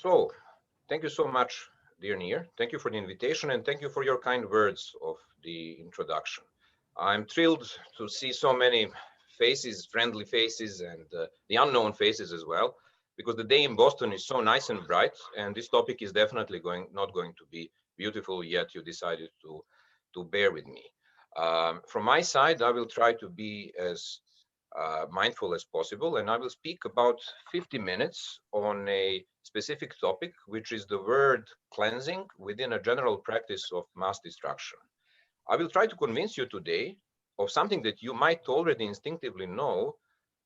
So, thank you so much, dear Nir. Thank you for the invitation and thank you for your kind words of the introduction. I'm thrilled to see so many faces, friendly faces, and the unknown faces as well, because the day in Boston is so nice and bright, and this topic is definitely not going to be beautiful, yet you decided to bear with me. From my side, I will try to be as mindful as possible, and I will speak about 50 minutes on a specific topic, which is the word cleansing within a general practice of mass destruction. I will try to convince you today of something that you might already instinctively know,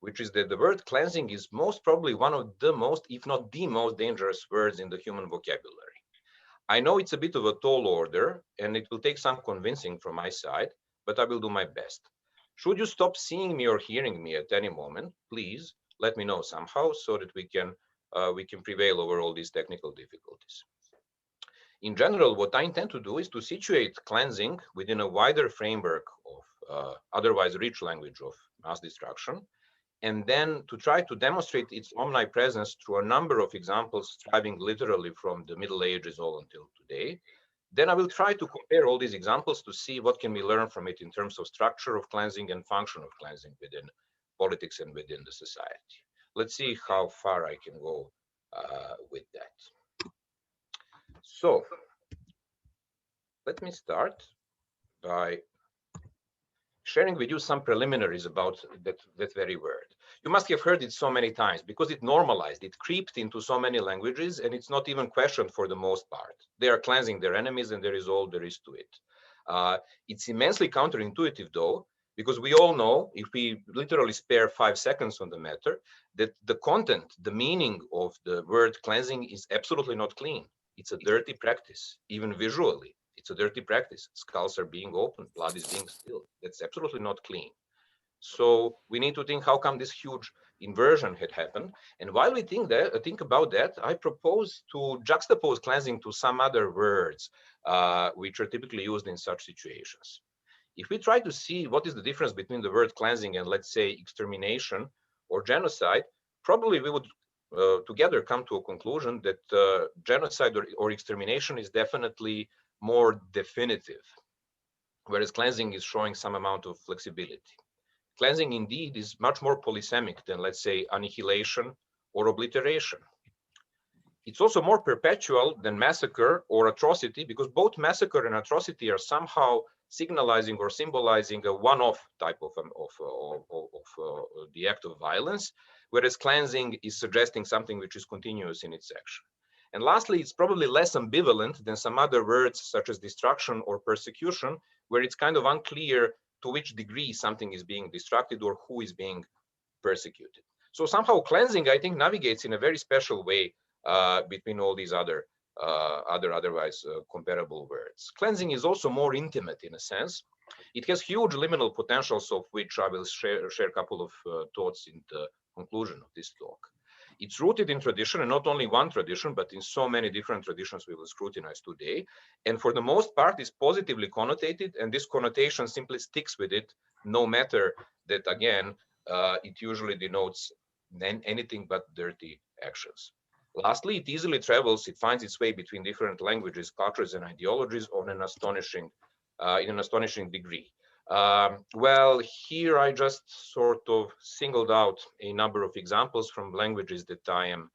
which is that the word cleansing is most probably one of the most, if not the most dangerous words in the human vocabulary. I know it's a bit of a tall order and it will take some convincing from my side, but I will do my best. Should you stop seeing me or hearing me at any moment, please let me know somehow so that we can prevail over all these technical difficulties. In general, what I intend to do is to situate cleansing within a wider framework of otherwise rich language of mass destruction, and then to try to demonstrate its omnipresence through a number of examples striving literally from the Middle Ages all until today. Then I will try to compare all these examples to see what can we learn from it in terms of structure of cleansing and function of cleansing within politics and within the society. Let's see how far I can go with that. So let me start by sharing with you some preliminaries about that very word. You must have heard it so many times because it normalized, it creeped into so many languages, and it's not even questioned for the most part. They are cleansing their enemies, and there is all there is to it. It's immensely counterintuitive, though, because we all know, if we literally spare 5 seconds on the matter, that the content, the meaning of the word cleansing is absolutely not clean. It's a dirty practice, even visually. It's a dirty practice. Skulls are being opened, blood is being spilled. That's absolutely not clean. So we need to think how come this huge inversion had happened. And while we think about that, I propose to juxtapose cleansing to some other words which are typically used in such situations. If we try to see what is the difference between the word cleansing and, let's say, extermination or genocide, probably we would together come to a conclusion that genocide or extermination is definitely more definitive, whereas cleansing is showing some amount of flexibility. Cleansing indeed is much more polysemic than, let's say, annihilation or obliteration. It's also more perpetual than massacre or atrocity, because both massacre and atrocity are somehow signalizing or symbolizing a one-off type of the act of violence, whereas cleansing is suggesting something which is continuous in its action. And lastly, it's probably less ambivalent than some other words such as destruction or persecution, where it's kind of unclear to which degree something is being destructed or who is being persecuted. So somehow cleansing, I think, navigates in a very special way between all these otherwise comparable words. Cleansing is also more intimate in a sense. It has huge liminal potentials, of which I will share a couple of thoughts in the conclusion of this talk. It's rooted in tradition, and not only one tradition, but in so many different traditions we will scrutinize today. And for the most part, is positively connotated, and this connotation simply sticks with it, no matter that, again, it usually denotes anything but dirty actions. Lastly, it easily travels, it finds its way between different languages, cultures, and ideologies in an astonishing degree. Well, here I just sort of singled out a number of examples from languages that I am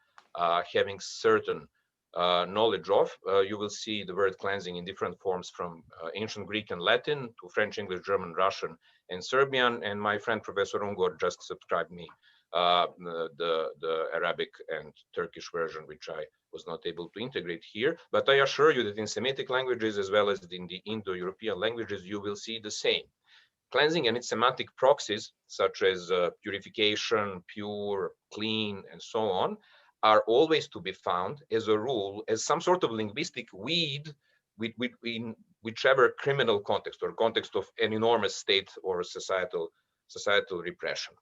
having certain knowledge of. You will see the word cleansing in different forms, from ancient Greek and Latin to French, English, German, Russian, and Serbian. And my friend Professor Ungor just subscribed me the Arabic and Turkish version, which I was not able to integrate here. But I assure you that in Semitic languages, as well as in the Indo-European languages, you will see the same. Cleansing and its semantic proxies, such as purification, pure, clean, and so on, are always to be found, as a rule, as some sort of linguistic weed in whichever criminal context or context of an enormous state or societal repression.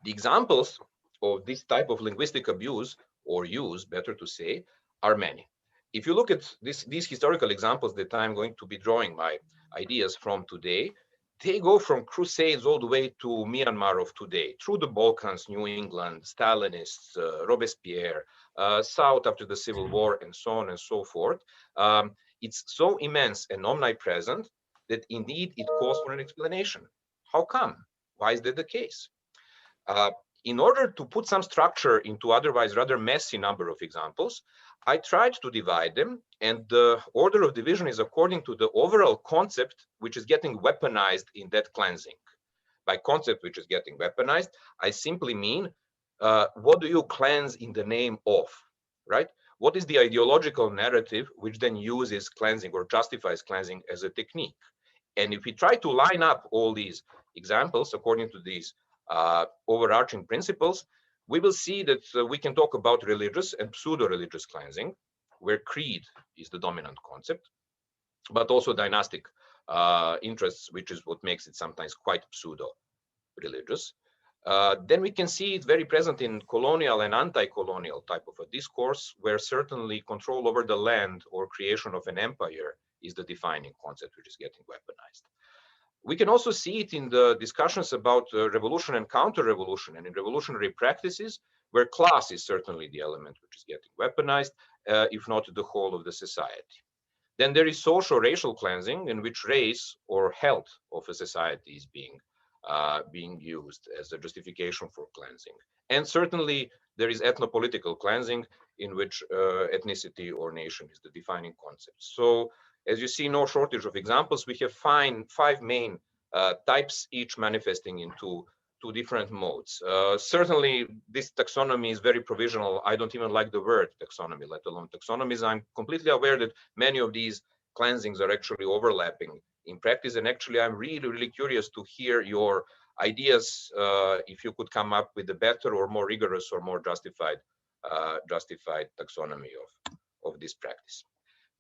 The examples of this type of linguistic abuse, or use, better to say, are many. If you look at these historical examples that I'm going to be drawing my ideas from today, they go from crusades all the way to Myanmar of today, through the Balkans, New England, Stalinists, Robespierre, South after the Civil War, and so on and so forth. It's so immense and omnipresent that indeed it calls for an explanation. How come? Why is that the case? Uh, in order to put some structure into otherwise rather messy number of examples, I tried to divide them, and the order of division is according to the overall concept which is getting weaponized in that cleansing. By concept which is getting weaponized, I simply mean what do you cleanse in the name of, right? What is the ideological narrative which then uses cleansing or justifies cleansing as a technique? And if we try to line up all these examples according to these overarching principles, we will see that we can talk about religious and pseudo-religious cleansing, where creed is the dominant concept, but also dynastic interests, which is what makes it sometimes quite pseudo-religious. Then we can see it very present in colonial and anti-colonial type of a discourse, where certainly control over the land or creation of an empire is the defining concept which is getting weaponized. We can also see it in the discussions about revolution and counter-revolution and in revolutionary practices, where class is certainly the element which is getting weaponized, if not the whole of the society. Then there is social racial cleansing, in which race or health of a society is being used as a justification for cleansing. And certainly there is ethnopolitical cleansing, in which ethnicity or nation is the defining concept. So as you see, no shortage of examples. We have five main types, each manifesting into two different modes. Certainly this taxonomy is very provisional. I don't even like the word taxonomy, let alone taxonomies. I'm completely aware that many of these cleansings are actually overlapping in practice. And actually, I'm really, really curious to hear your ideas, if you could come up with a better or more rigorous or more justified taxonomy of this practice.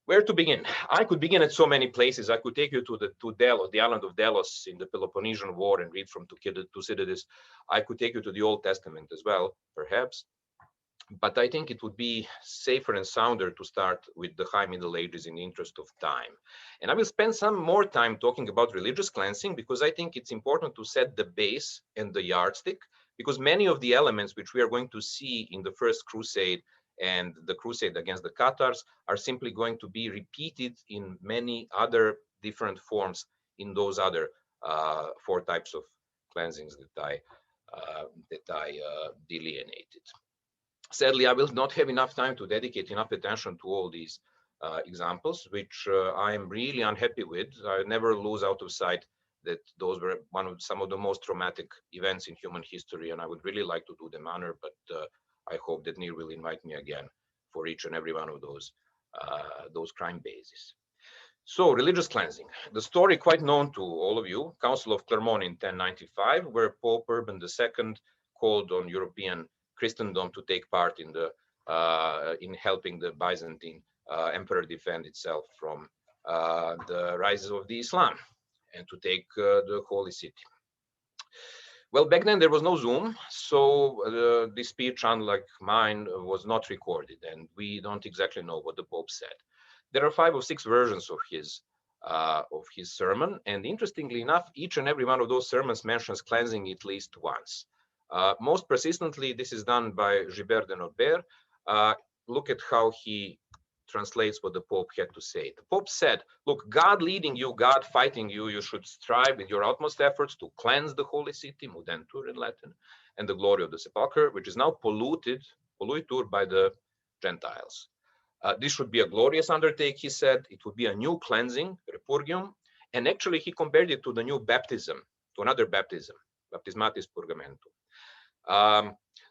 Where to begin? I could begin at so many places. I could take you to Delos, the island of Delos in the Peloponnesian War, and read from Thucydides. I could take you to the Old Testament as well, perhaps. But I think it would be safer and sounder to start with the High Middle Ages in the interest of time. And I will spend some more time talking about religious cleansing, because I think it's important to set the base and the yardstick, because many of the elements which we are going to see in the First Crusade and the crusade against the Catars are simply going to be repeated in many other different forms in those other four types of cleansings that I delineated. Sadly, I will not have enough time to dedicate enough attention to all these examples, which I am really unhappy with. I never lose out of sight that those were some of the most traumatic events in human history, and I would really like to do them honor, but I hope that Nir will invite me again for each and every one of those crime bases. So, religious cleansing. The story quite known to all of you, Council of Clermont in 1095, where Pope Urban II called on European Christendom to take part in helping the Byzantine emperor defend itself from the rise of the Islam and to take the holy city. Well, back then there was no Zoom, so this speech, unlike mine, was not recorded, and we don't exactly know what the Pope said. There are 5 or 6 versions of his sermon, and interestingly enough, each and every one of those sermons mentions cleansing at least once. Most persistently, this is done by Gilbert de Norbert. Look at how he translates what the Pope had to say. The Pope said, look, God leading you, God fighting you, you should strive with your utmost efforts to cleanse the holy city, modentur in Latin, and the glory of the sepulchre, which is now polluted by the Gentiles. This should be a glorious undertaking, he said. It would be a new cleansing, repurgium, and actually he compared it to the new baptism, to another baptism, baptismatis purgamentum.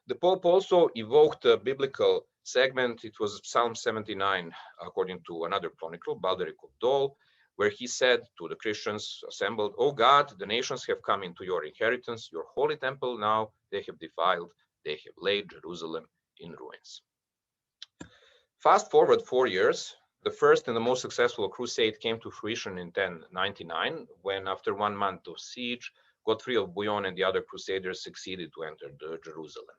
The Pope also evoked a biblical segment. It was Psalm 79, according to another chronicle, Balderic of Dole, where he said to the Christians assembled, "O God, the nations have come into your inheritance, your holy temple now they have defiled, they have laid Jerusalem in ruins." Fast forward 4 years, the first and the most successful crusade came to fruition in 1099, when after 1 month of siege, Godfrey of Bouillon and the other crusaders succeeded to enter Jerusalem.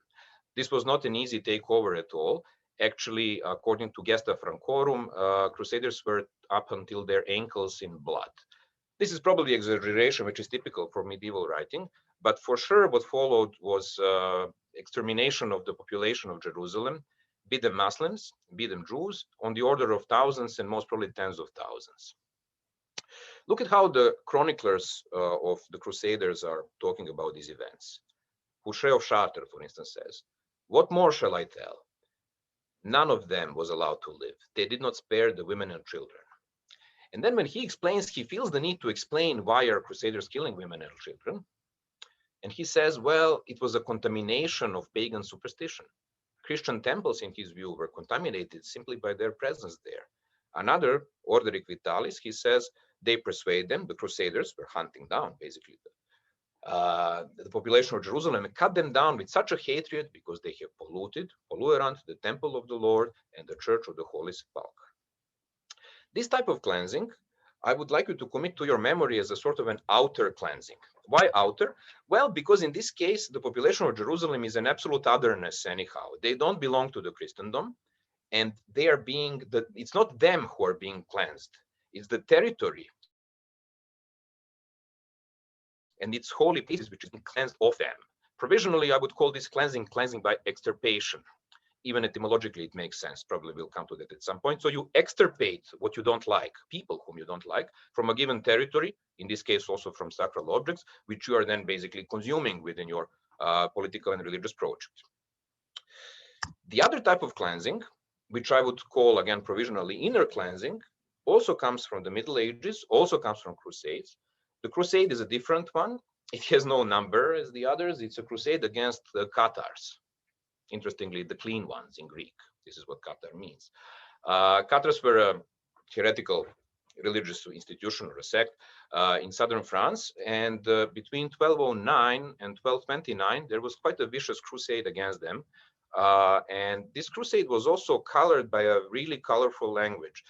This was not an easy takeover at all. Actually, according to Gesta Francorum, crusaders were up until their ankles in blood. This is probably exaggeration, which is typical for medieval writing, but for sure what followed was extermination of the population of Jerusalem, be them Muslims, be them Jews, on the order of thousands and most probably tens of thousands. Look at how the chroniclers of the Crusaders are talking about these events. Fouché of Chartres, for instance, says, "What more shall I tell? None of them was allowed to live. They did not spare the women and children." And then when he explains, he feels the need to explain why are Crusaders killing women and children. And he says, well, it was a contamination of pagan superstition. Christian temples, in his view, were contaminated simply by their presence there. Another, Orderic Vitalis, he says, they persuade them, the Crusaders were hunting down, basically, the population of Jerusalem and cut them down with such a hatred because they have polluted the temple of the Lord and the church of the Holy Sepulchre. This type of cleansing, I would like you to commit to your memory as a sort of an outer cleansing. Why outer? Well, because in this case, the population of Jerusalem is an absolute otherness anyhow. They don't belong to the Christendom, and they are being, it's not them who are being cleansed. It's the territory and its holy places which is being cleansed of them. Provisionally, I would call this cleansing by extirpation. Even etymologically, it makes sense. Probably we'll come to that at some point. So you extirpate what you don't like, people whom you don't like, from a given territory, in this case also from sacral objects, which you are then basically consuming within your political and religious project. The other type of cleansing, which I would call, again, provisionally inner cleansing, also comes from the Middle Ages, also comes from crusades. The crusade is a different one. It has no number as the others. It's a crusade against the Catars. Interestingly, the clean ones in Greek. This is what Catar means. Catars were a heretical religious institution or a sect in southern France. And between 1209 and 1229, there was quite a vicious crusade against them. And this crusade was also colored by a really colorful language.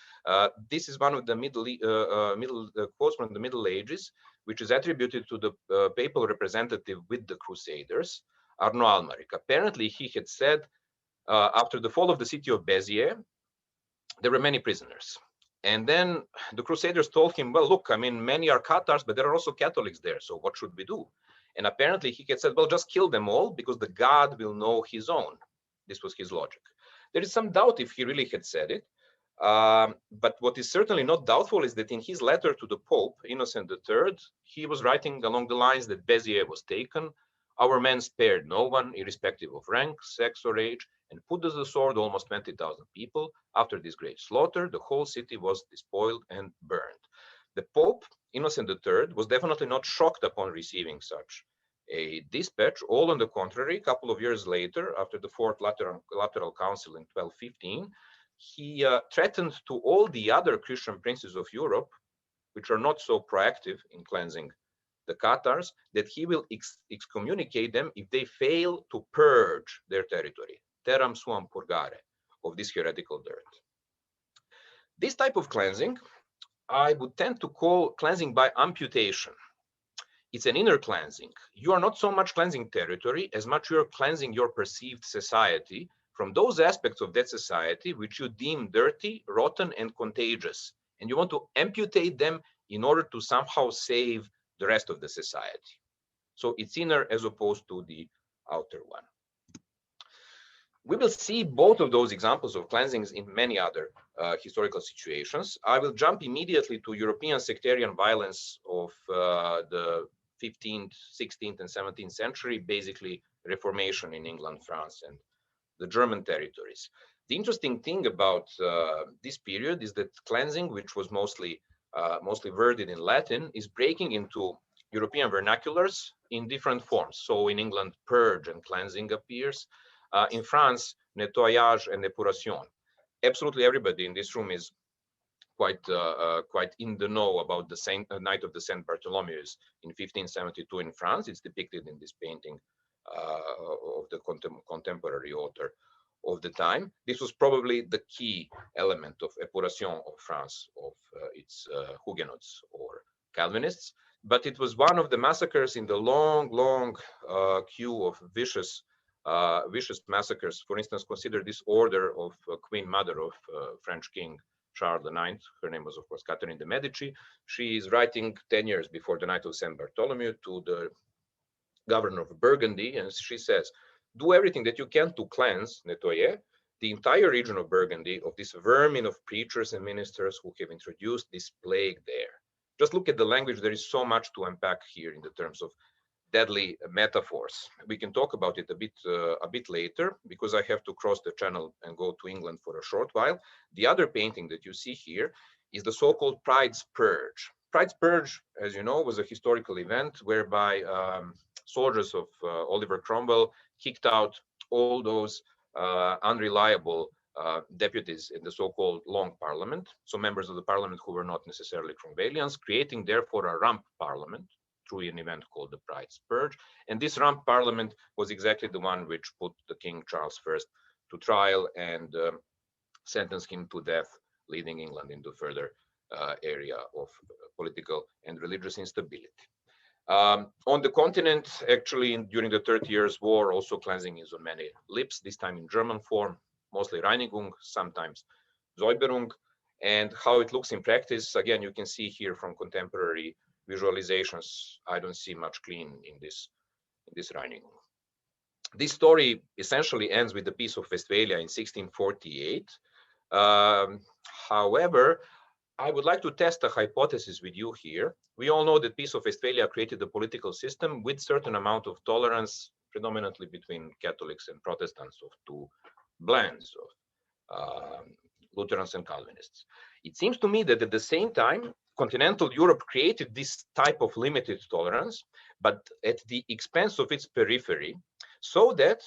This is one of the quotes from the Middle Ages, which is attributed to the papal representative with the Crusaders, Arnaud Almaric. Apparently, he had said, after the fall of the city of Béziers, there were many prisoners. And then the Crusaders told him, well, look, I mean, many are Catars, but there are also Catholics there, so what should we do? And apparently he had said, well, just kill them all because the God will know his own. This was his logic. There is some doubt if he really had said it. But what is certainly not doubtful is that in his letter to the Pope, Innocent III, he was writing along the lines that Béziers was taken, our men spared no one, irrespective of rank, sex, or age, and put to the sword almost 20,000 people. After this great slaughter, the whole city was despoiled and burned. The Pope, Innocent III, was definitely not shocked upon receiving such a dispatch. All on the contrary, a couple of years later, after the Fourth Lateral Council in 1215, he threatened to all the other Christian princes of Europe, which are not so proactive in cleansing the Catars, that he will excommunicate them if they fail to purge their territory, terram suam purgare, of this heretical dirt. This type of cleansing, I would tend to call cleansing by amputation. It's an inner cleansing. You are not so much cleansing territory as much you are cleansing your perceived society from those aspects of that society which you deem dirty, rotten, and contagious. And you want to amputate them in order to somehow save the rest of the society. So it's inner as opposed to the outer one. We will see both of those examples of cleansings in many other historical situations. I will jump immediately to European sectarian violence of the 15th, 16th, and 17th century, basically Reformation in England, France, and the German territories. The interesting thing about this period is that cleansing, which was mostly worded in Latin, is breaking into European vernaculars in different forms. So in England, purge and cleansing appears. In France, nettoyage and épuration. Absolutely everybody in this room is quite in the know about the Night of the Saint Bartholomew's in 1572 in France. It's depicted in this painting of the contemporary author of the time. This was probably the key element of épuration of France, of its Huguenots or Calvinists. But it was one of the massacres in the long queue of vicious massacres. For instance, consider this order of Queen Mother of French King Charles IX. Her name was, of course, Catherine de' Medici. She is writing 10 years before the night of St. Bartholomew to the governor of Burgundy, and she says, do everything that you can to cleanse, nettoyer, the entire region of Burgundy of this vermin of preachers and ministers who have introduced this plague there. Just look at the language. There is so much to unpack here in the terms of deadly metaphors. We can talk about it a bit later, because I have to cross the channel and go to England for a short while. The other painting that you see here is the so-called Pride's Purge. Pride's Purge, as you know, was a historical event whereby soldiers of Oliver Cromwell kicked out all those unreliable deputies in the so-called Long Parliament, so members of the parliament who were not necessarily Cromwellians, creating therefore a rump parliament through an event called the Pride's Purge. And this rump parliament was exactly the one which put the King Charles I to trial and sentenced him to death, leading England into further area of political and religious instability. On the continent, actually, during the 30 Years' War, also cleansing is on many lips, this time in German form, mostly Reinigung, sometimes Säuberung. And how it looks in practice, again, you can see here from contemporary visualizations. I don't see much clean in this Reinigung. This story essentially ends with the Peace of Westphalia in 1648. However, I would like to test a hypothesis with you here. We all know that Peace of Westphalia created a political system with certain amount of tolerance, predominantly between Catholics and Protestants, of two blends of Lutherans and Calvinists. It seems to me that at the same time, continental Europe created this type of limited tolerance, but at the expense of its periphery, so that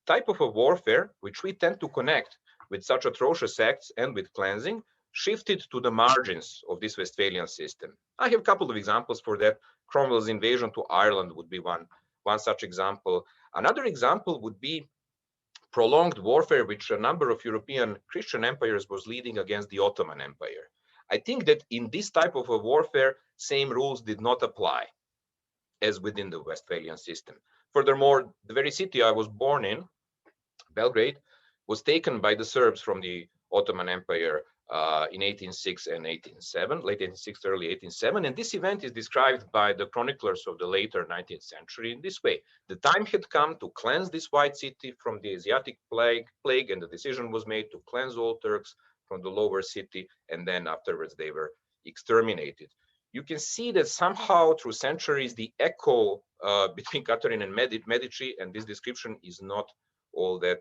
type of a warfare, which we tend to connect with such atrocious acts and with cleansing, shifted to the margins of this Westphalian system. I have a couple of examples for that. Cromwell's invasion to Ireland would be one such example. Another example would be prolonged warfare which a number of European Christian empires was leading against the Ottoman Empire. I think that in this type of a warfare, same rules did not apply as within the Westphalian system. Furthermore, the very city I was born in, Belgrade, was taken by the Serbs from the Ottoman Empire in 1806 and 1807, late 1806, early 1807. And this event is described by the chroniclers of the later 19th century in this way. The time had come to cleanse this white city from the Asiatic plague, and the decision was made to cleanse all Turks from the lower city, and then afterwards they were exterminated. You can see that somehow through centuries, the echo between Catherine and Medici and this description is not all that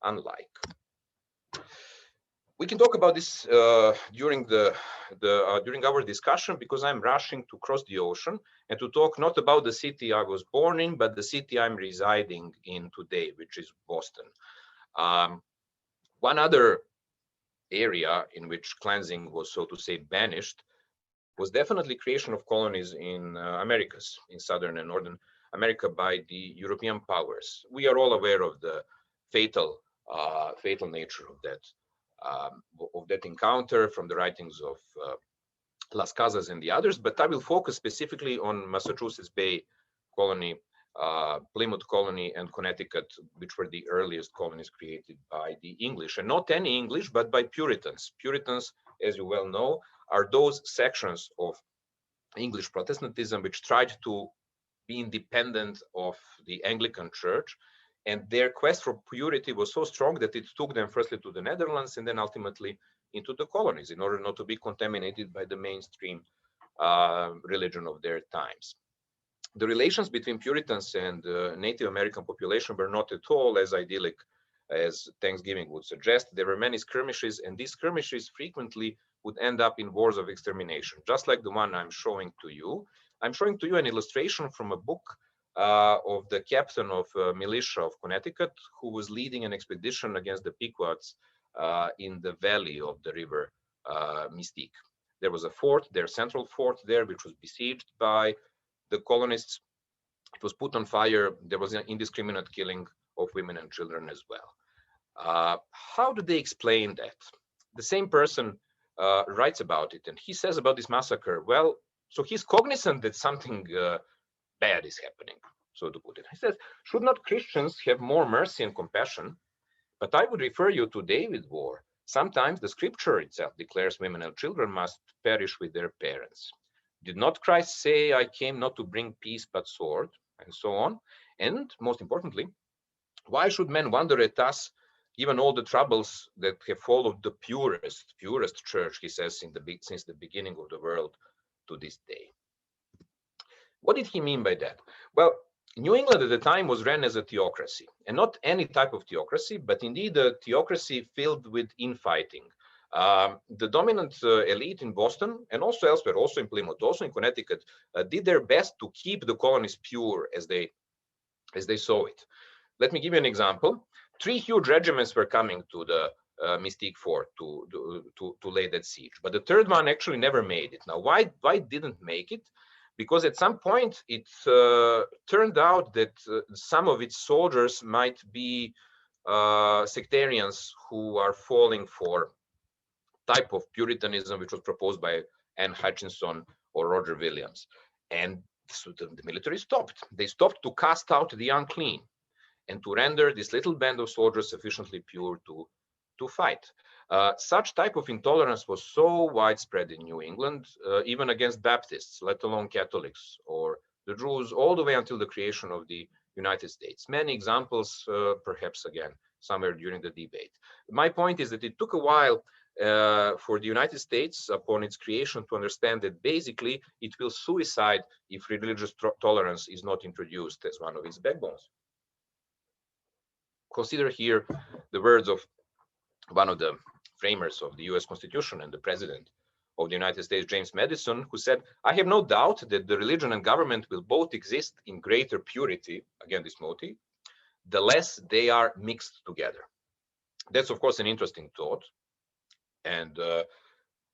unlike. We can talk about this during our discussion, because I'm rushing to cross the ocean and to talk not about the city I was born in, but the city I'm residing in today, which is Boston. One other area in which cleansing was, so to say, banished was definitely creation of colonies in Americas, in Southern and Northern America, by the European powers. We are all aware of the fatal nature of that encounter from the writings of Las Casas and the others, but I will focus specifically on Massachusetts Bay colony, Plymouth colony, and Connecticut, which were the earliest colonies created by the English, and not any English, but by Puritans. Puritans, as you well know, are those sections of English Protestantism which tried to be independent of the Anglican Church, and their quest for purity was so strong that it took them firstly to the Netherlands and then ultimately into the colonies in order not to be contaminated by the mainstream religion of their times. The relations between Puritans and Native American population were not at all as idyllic as Thanksgiving would suggest. There were many skirmishes, and these skirmishes frequently would end up in wars of extermination, just like the one I'm showing to you. I'm showing to you an illustration from a book of the captain of militia of Connecticut, who was leading an expedition against the Pequots in the valley of the river Mystique. There was a fort, their central fort there, which was besieged by the colonists. It was put on fire. There was an indiscriminate killing of women and children as well. How do they explain that? The same person writes about it, and he says about this massacre, well, so he's cognizant that something bad is happening, so to put it. He says, should not Christians have more mercy and compassion? But I would refer you to David's war. Sometimes the scripture itself declares women and children must perish with their parents. Did not Christ say, I came not to bring peace but sword, and so on? And most importantly, why should men wonder at us, given all the troubles that have followed the purest church, he says, since the beginning of the world to this day? What did he mean by that? Well, New England at the time was ran as a theocracy, and not any type of theocracy, but indeed a theocracy filled with infighting. The dominant elite in Boston and also elsewhere, also in Plymouth, also in Connecticut, did their best to keep the colonies pure as they saw it. Let me give you an example. 3 huge regiments were coming to the Mystique Fort to lay that siege, but the third one actually never made it. Now, why didn't make it? Because at some point it turned out that some of its soldiers might be sectarians who are falling for type of Puritanism which was proposed by Anne Hutchinson or Roger Williams. And so the military stopped. They stopped to cast out the unclean and to render this little band of soldiers sufficiently pure to fight. Such type of intolerance was so widespread in New England, even against Baptists, let alone Catholics or the Jews, all the way until the creation of the United States. Many examples, perhaps again, somewhere during the debate. My point is that it took a while for the United States upon its creation to understand that basically it will suicide if religious tolerance is not introduced as one of its backbones. Consider here the words of one of the framers of the US Constitution and the president of the United States, James Madison, who said, I have no doubt that the religion and government will both exist in greater purity, again this motif, the less they are mixed together. That's of course an interesting thought. And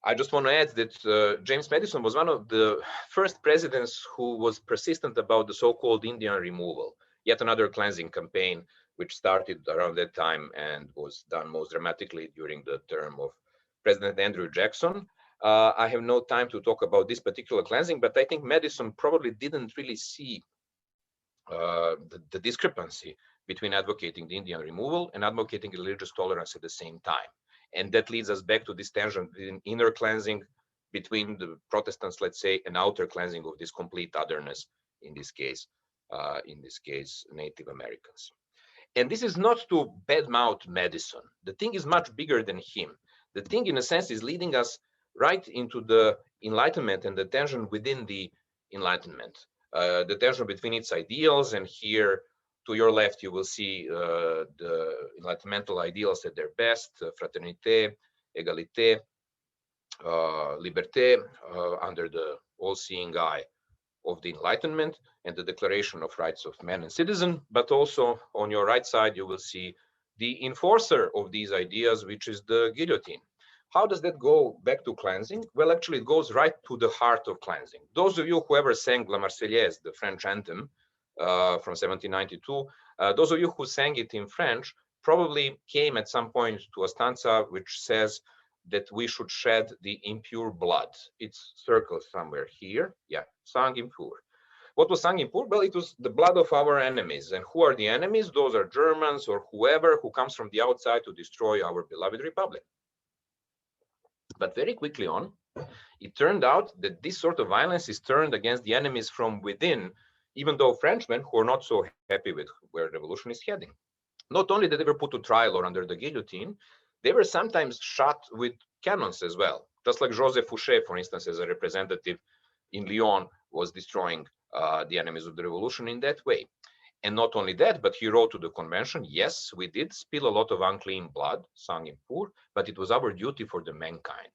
I just want to add that James Madison was one of the first presidents who was persistent about the so-called Indian removal, yet another cleansing campaign which started around that time and was done most dramatically during the term of President Andrew Jackson. I have no time to talk about this particular cleansing, but I think Madison probably didn't really see the discrepancy between advocating the Indian removal and advocating religious tolerance at the same time. And that leads us back to this tension in inner cleansing between the Protestants, let's say, and outer cleansing of this complete otherness, in this case, Native Americans. And this is not to badmouth Madison. The thing is much bigger than him. The thing, in a sense, is leading us right into the Enlightenment and the tension within the Enlightenment, the tension between its ideals. And here, to your left, you will see the Enlightenmental ideals at their best: fraternité, égalité, liberté, under the all-seeing eye of the Enlightenment and the Declaration of Rights of Man and Citizen. But also on your right side, you will see the enforcer of these ideas, which is the guillotine. How does that go back to cleansing? Well, actually, it goes right to the heart of cleansing. Those of you who ever sang La Marseillaise, the French anthem from 1792, those of you who sang it in French probably came at some point to a stanza which says that we should shed the impure blood. It's circled somewhere here. Yeah, sang impure. What was sang impure? Well, it was the blood of our enemies. And who are the enemies? Those are Germans or whoever who comes from the outside to destroy our beloved republic. But very quickly on, it turned out that this sort of violence is turned against the enemies from within, even though Frenchmen who are not so happy with where the revolution is heading. Not only did they were put to trial or under the guillotine, they were sometimes shot with cannons as well. Just like Joseph Fouché, for instance, as a representative in Lyon, was destroying the enemies of the revolution in that way. And not only that, but he wrote to the convention, yes, we did spill a lot of unclean blood, sang impure, but it was our duty for the mankind.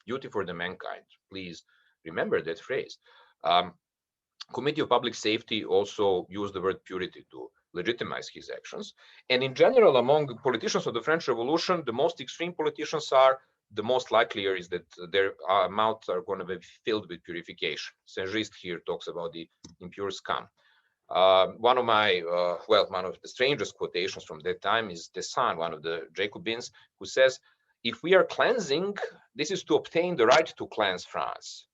Duty for the mankind. Please remember that phrase. Committee of Public Safety also used the word purity to legitimize his actions. And in general, among politicians of the French Revolution, the most extreme politicians are, the most likelier is that their mouths are going to be filled with purification. Saint-Just here talks about the impure scum. One of the strangest quotations from that time is Dessin, one of the Jacobins, who says, if we are cleansing, this is to obtain the right to cleanse France.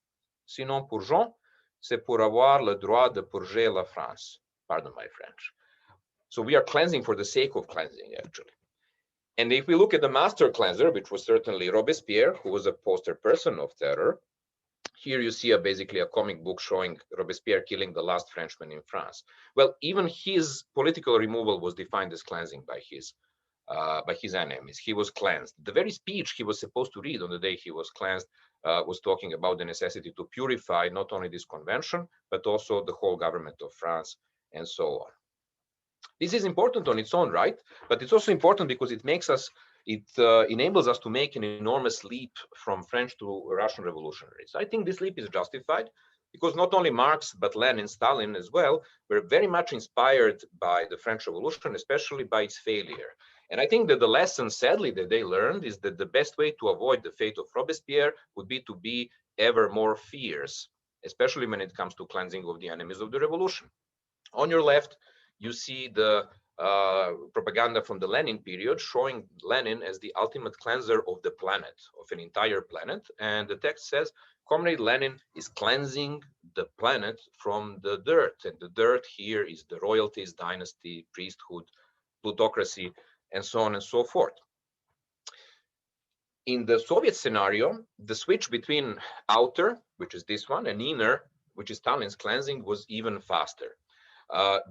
Sinon purgeons, c'est pour avoir le droit de purger la France. Pardon my French. So we are cleansing for the sake of cleansing, actually. And if we look at the master cleanser, which was certainly Robespierre, who was a poster person of terror, here you see basically a comic book showing Robespierre killing the last Frenchman in France. Well, even his political removal was defined as cleansing by his enemies. He was cleansed. The very speech he was supposed to read on the day he was cleansed was talking about the necessity to purify not only this convention, but also the whole government of France and so on. This is important on its own right, but it's also important because it enables us to make an enormous leap from French to Russian revolutionaries. I think this leap is justified because not only Marx, but Lenin, Stalin as well, were very much inspired by the French Revolution, especially by its failure. And I think that the lesson, sadly, that they learned is that the best way to avoid the fate of Robespierre would be to be ever more fierce, especially when it comes to cleansing of the enemies of the revolution. On your left, you see the propaganda from the Lenin period showing Lenin as the ultimate cleanser of the planet, of an entire planet. And the text says, Comrade Lenin is cleansing the planet from the dirt. And the dirt here is the royalties, dynasty, priesthood, plutocracy, and so on and so forth. In the Soviet scenario, the switch between outer, which is this one, and inner, which is Stalin's cleansing, was even faster.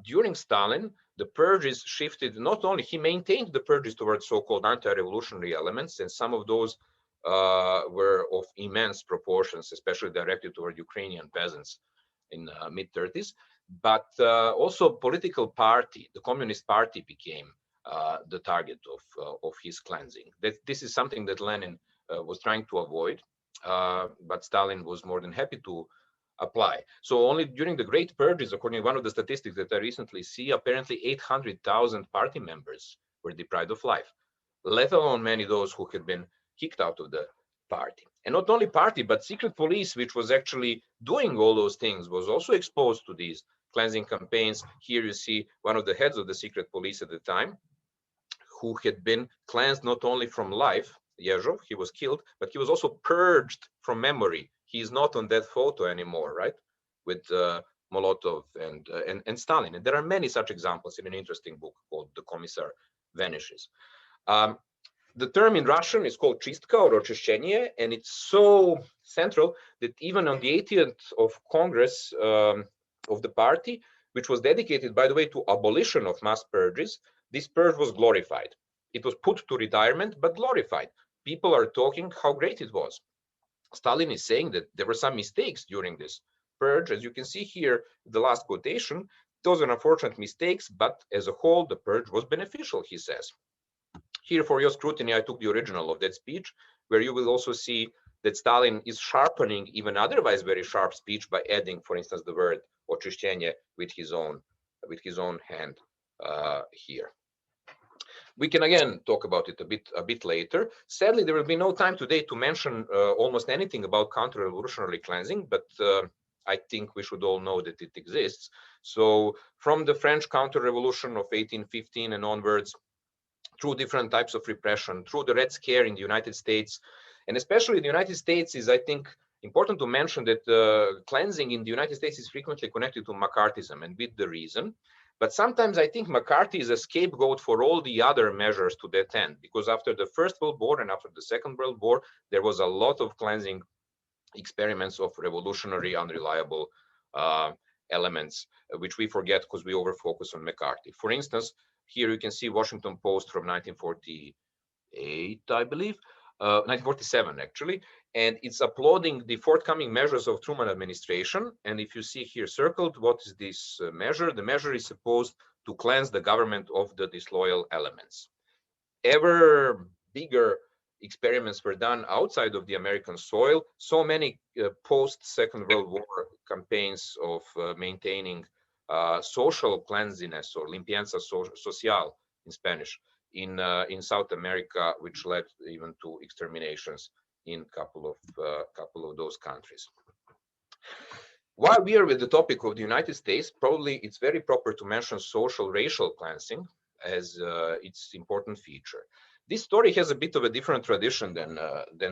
During Stalin, the purges shifted, not only, he maintained the purges towards so-called anti-revolutionary elements, and some of those were of immense proportions, especially directed toward Ukrainian peasants in mid-30s. But also political party, the Communist Party became the target of his cleansing. This is something that Lenin was trying to avoid, but Stalin was more than happy to apply. So only during the Great Purges, according to one of the statistics that I recently see, apparently 800,000 party members were deprived of life, let alone many those who had been kicked out of the party. And not only party, but secret police, which was actually doing all those things, was also exposed to these cleansing campaigns. Here you see one of the heads of the secret police at the time, who had been cleansed not only from life, Yezhov, he was killed, but he was also purged from memory. He is not on that photo anymore, right? With Molotov and Stalin. And there are many such examples in an interesting book called The Commissar Vanishes. The term in Russian is called чистка or очищение, and it's so central that even on the 80th of Congress of the party, which was dedicated, by the way, to abolition of mass purges, this purge was glorified. It was put to retirement, but glorified. People are talking how great it was. Stalin is saying that there were some mistakes during this purge. As you can see here, the last quotation, those are unfortunate mistakes, but as a whole, the purge was beneficial, he says. Here for your scrutiny, I took the original of that speech, where you will also see that Stalin is sharpening even otherwise very sharp speech by adding, for instance, the word очищение with his own hand here. We can again talk about it a bit later. Sadly, there will be no time today to mention almost anything about counter-revolutionary cleansing, but I think we should all know that it exists. So from the French counter-revolution of 1815 and onwards, through different types of repression, through the Red Scare in the United States, and especially in the United States is, I think, important to mention that cleansing in the United States is frequently connected to McCarthyism, and with the reason. But sometimes I think McCarthy is a scapegoat for all the other measures to that end, because after the First World War and after the Second World War, there was a lot of cleansing experiments of revolutionary, unreliable elements, which we forget because we overfocus on McCarthy. For instance, here you can see Washington Post from 1948, I believe, 1947 actually, and it's applauding the forthcoming measures of Truman administration. And if you see here circled, what is this measure? The measure is supposed to cleanse the government of the disloyal elements. Ever bigger experiments were done outside of the American soil. So many post-Second World War campaigns of maintaining social cleanliness, or limpieza social in Spanish, in South America, which led even to exterminations in a couple of those countries. While we are with the topic of the United States, probably it's very proper to mention social racial cleansing as its important feature. This story has a bit of a different tradition than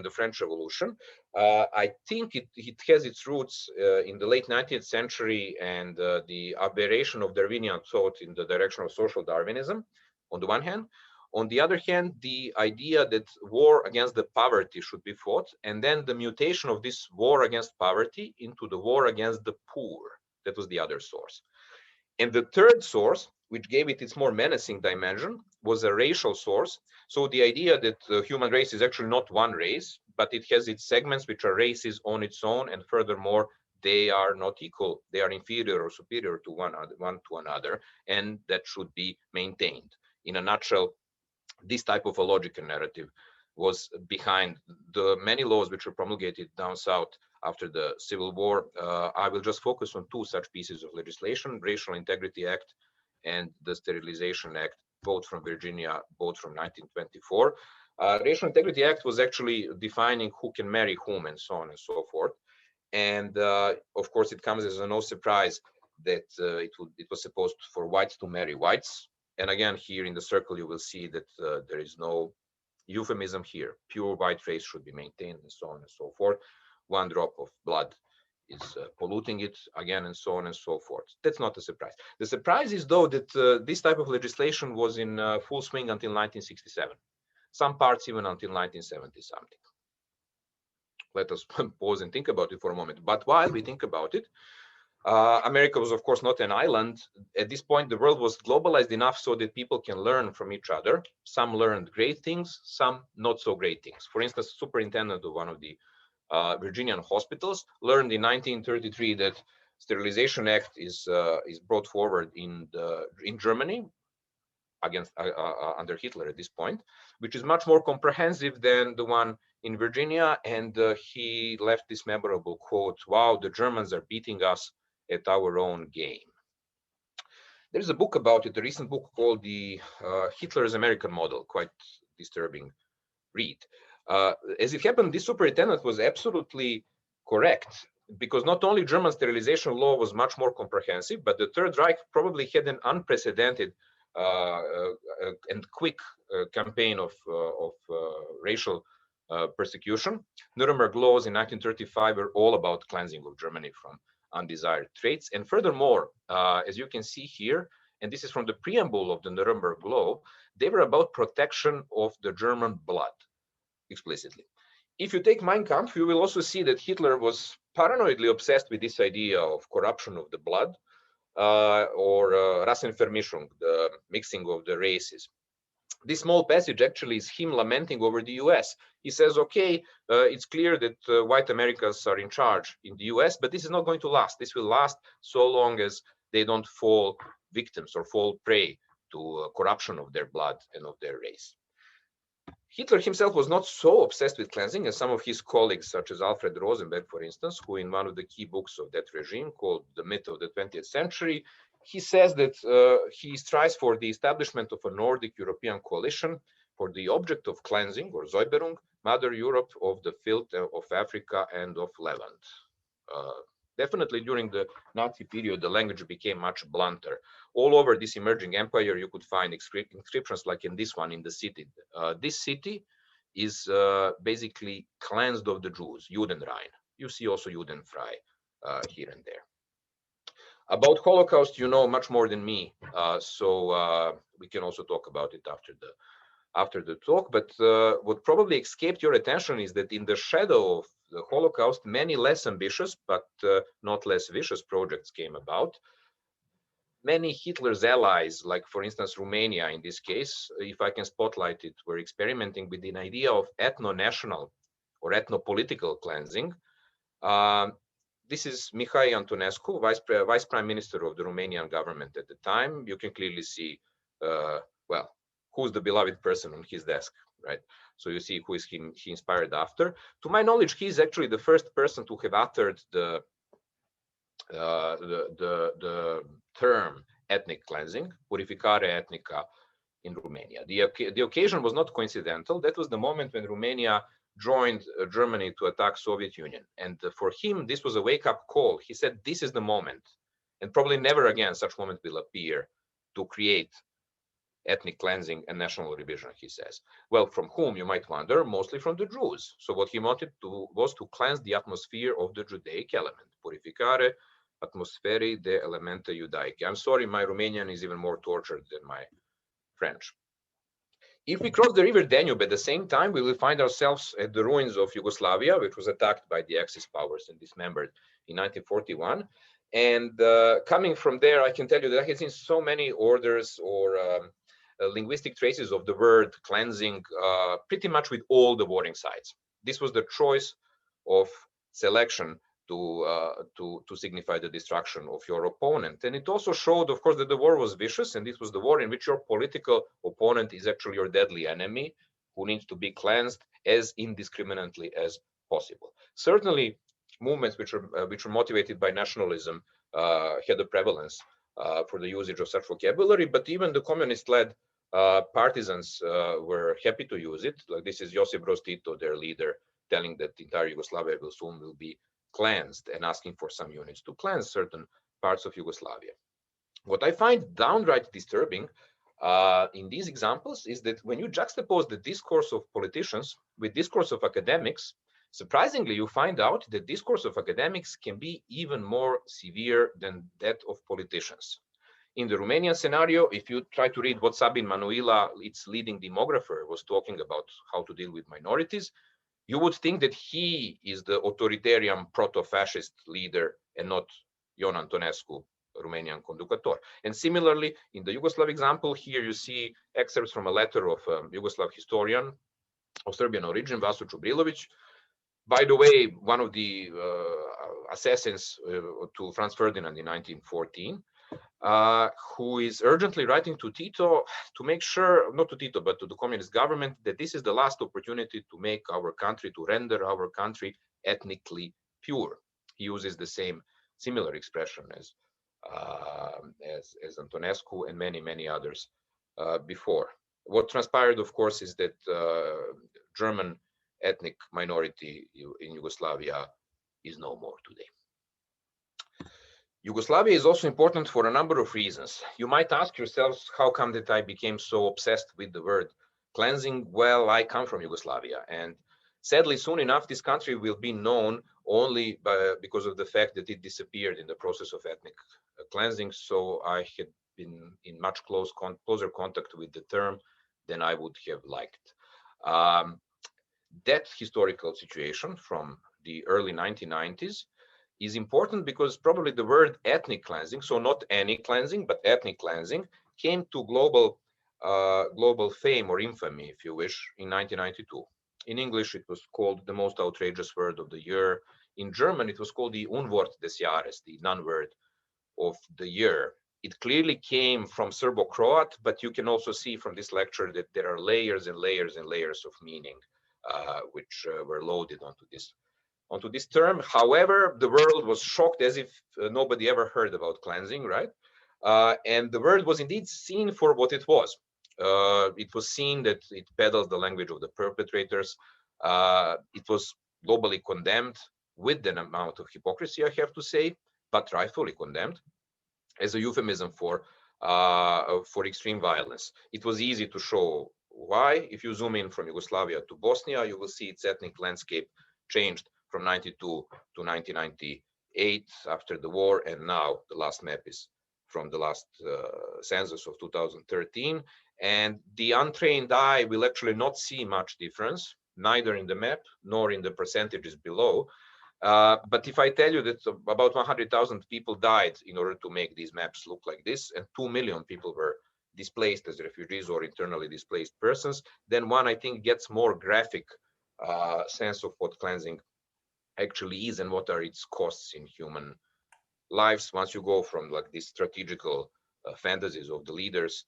the French Revolution. I think it has its roots in the late 19th century and the aberration of Darwinian thought in the direction of social Darwinism, on the one hand. On the other hand, the idea that war against the poverty should be fought, and then the mutation of this war against poverty into the war against the poor. That was the other source. And the third source, which gave it its more menacing dimension, was a racial source. So the idea that the human race is actually not one race, but it has its segments which are races on its own, and furthermore, they are not equal. They are inferior or superior to one to another, and that should be maintained. In a nutshell, this type of a logical narrative was behind the many laws which were promulgated down south after the Civil War. I will just focus on two such pieces of legislation: Racial Integrity Act and the Sterilization Act, both from Virginia, both from 1924. Racial Integrity Act was actually defining who can marry whom and so on and so forth. And of course, it comes as no surprise that it was supposed for whites to marry whites. And again, here in the circle, you will see that there is no euphemism here. Pure white race should be maintained, and so on and so forth. One drop of blood is polluting it again, and so on and so forth. That's not a surprise. The surprise is, though, that this type of legislation was in full swing until 1967. Some parts even until 1970 something. Let us pause and think about it for a moment. But while we think about it, America was, of course, not an island. At this point, the world was globalized enough so that people can learn from each other. Some learned great things, some not so great things. For instance, superintendent of one of the Virginian hospitals learned in 1933 that Sterilization Act is brought forward in Germany against under Hitler at this point, which is much more comprehensive than the one in Virginia. And he left this memorable quote: "Wow, the Germans are beating us at our own game." There's a book about it, a recent book called the Hitler's American Model, quite disturbing read. As it happened, this superintendent was absolutely correct, because not only German sterilization law was much more comprehensive, but the Third Reich probably had an unprecedented and quick campaign of racial persecution. Nuremberg laws in 1935 were all about cleansing of Germany from undesired traits. And furthermore, as you can see here, and this is from the preamble of the Nuremberg law, they were about protection of the German blood, explicitly. If you take Mein Kampf, you will also see that Hitler was paranoidly obsessed with this idea of corruption of the blood, or Rassenvermischung, the mixing of the races. This small passage actually is him lamenting over the US. He says, okay, it's clear that white Americans are in charge in the US, but this is not going to last. This will last so long as they don't fall victims or fall prey to corruption of their blood and of their race. Hitler himself was not so obsessed with cleansing as some of his colleagues, such as Alfred Rosenberg, for instance, who in one of the key books of that regime called The Myth of the 20th Century, he says that he strives for the establishment of a Nordic European coalition for the object of cleansing, or Säuberung, Mother Europe of the filth of Africa and of Levant. Definitely during the Nazi period, the language became much blunter. All over this emerging empire, you could find inscriptions like in this one in the city. This city is basically cleansed of the Jews, Judenrein. You see also Judenfrei here and there. About Holocaust, you know much more than me, so we can also talk about it after the talk. But what probably escaped your attention is that in the shadow of the Holocaust, many less ambitious but not less vicious projects came about. Many Hitler's allies, like for instance Romania in this case, if I can spotlight it, were experimenting with the idea of ethno-national or ethno-political cleansing. This is Mihai Antonescu, Vice Prime Minister of the Romanian government at the time. You can clearly see, well, who's the beloved person on his desk, right? So you see who is he inspired after. To my knowledge, he's actually the first person to have uttered the term ethnic cleansing, purificare ethnica, in Romania. The occasion was not coincidental. That was the moment when Romania joined Germany to attack Soviet Union. And for him, this was a wake-up call. He said, this is the moment, and probably never again such moment will appear, to create ethnic cleansing and national revision, he says. Well, from whom, you might wonder? Mostly from the Jews. So what he wanted to was to cleanse the atmosphere of the Judaic element, purificare atmospheri de elementa Judaici. I'm sorry, my Romanian is even more tortured than my French. If we cross the river Danube at the same time, we will find ourselves at the ruins of Yugoslavia, which was attacked by the Axis powers and dismembered in 1941. And coming from there, I can tell you that I have seen so many orders or linguistic traces of the word cleansing pretty much with all the warring sides. This was the choice of selection to signify the destruction of your opponent. And it also showed, of course, that the war was vicious, and this was the war in which your political opponent is actually your deadly enemy, who needs to be cleansed as indiscriminately as possible. Certainly, movements which are motivated by nationalism had a prevalence for the usage of such vocabulary, but even the communist-led partisans were happy to use it. Like this is Josip Broz Tito, their leader, telling that the entire Yugoslavia will soon be cleansed and asking for some units to cleanse certain parts of Yugoslavia. What I find downright disturbing in these examples is that when you juxtapose the discourse of politicians with discourse of academics, surprisingly, you find out that discourse of academics can be even more severe than that of politicians. In the Romanian scenario, if you try to read what Sabin Manuila, its leading demographer, was talking about how to deal with minorities, you would think that he is the authoritarian proto-fascist leader and not Ion Antonescu, Romanian conductor. And similarly, in the Yugoslav example, here you see excerpts from a letter of a Yugoslav historian of Serbian origin, Vaso Čubrilović. By the way, one of the assassins to Franz Ferdinand in 1914, who is urgently writing to Tito to make sure, not to Tito, but to the communist government, that this is the last opportunity to make our country, to render our country ethnically pure. He uses the similar expression as Antonescu and many others before. What transpired, of course, is that German ethnic minority in Yugoslavia is no more today. Yugoslavia is also important for a number of reasons. You might ask yourselves, how come that I became so obsessed with the word cleansing? Well, I come from Yugoslavia, and sadly, soon enough, this country will be known only because of the fact that it disappeared in the process of ethnic cleansing. So I had been in much closer contact with the term than I would have liked. That historical situation from the early 1990s is important because probably the word ethnic cleansing, so not any cleansing, but ethnic cleansing, came to global fame or infamy, if you wish, in 1992. In English, it was called the most outrageous word of the year. In German, it was called the Unwort des Jahres, the non-word of the year. It clearly came from Serbo-Croat, but you can also see from this lecture that there are layers and layers and layers of meaning which were loaded onto this term. However, the world was shocked as if nobody ever heard about cleansing, right? And the word was indeed seen for what it was. It was seen that it peddled the language of the perpetrators. It was globally condemned with an amount of hypocrisy, I have to say, but rightfully condemned as a euphemism for extreme violence. It was easy to show why. If you zoom in from Yugoslavia to Bosnia, you will see its ethnic landscape changed from 92 to 1998 after the war, and now the last map is from the last census of 2013. And the untrained eye will actually not see much difference, neither in the map nor in the percentages below. But if I tell you that about 100,000 people died in order to make these maps look like this, and 2 million people were displaced as refugees or internally displaced persons, then one, I think, gets more graphic sense of what cleansing actually is and what are its costs in human lives once you go from like these strategical fantasies of the leaders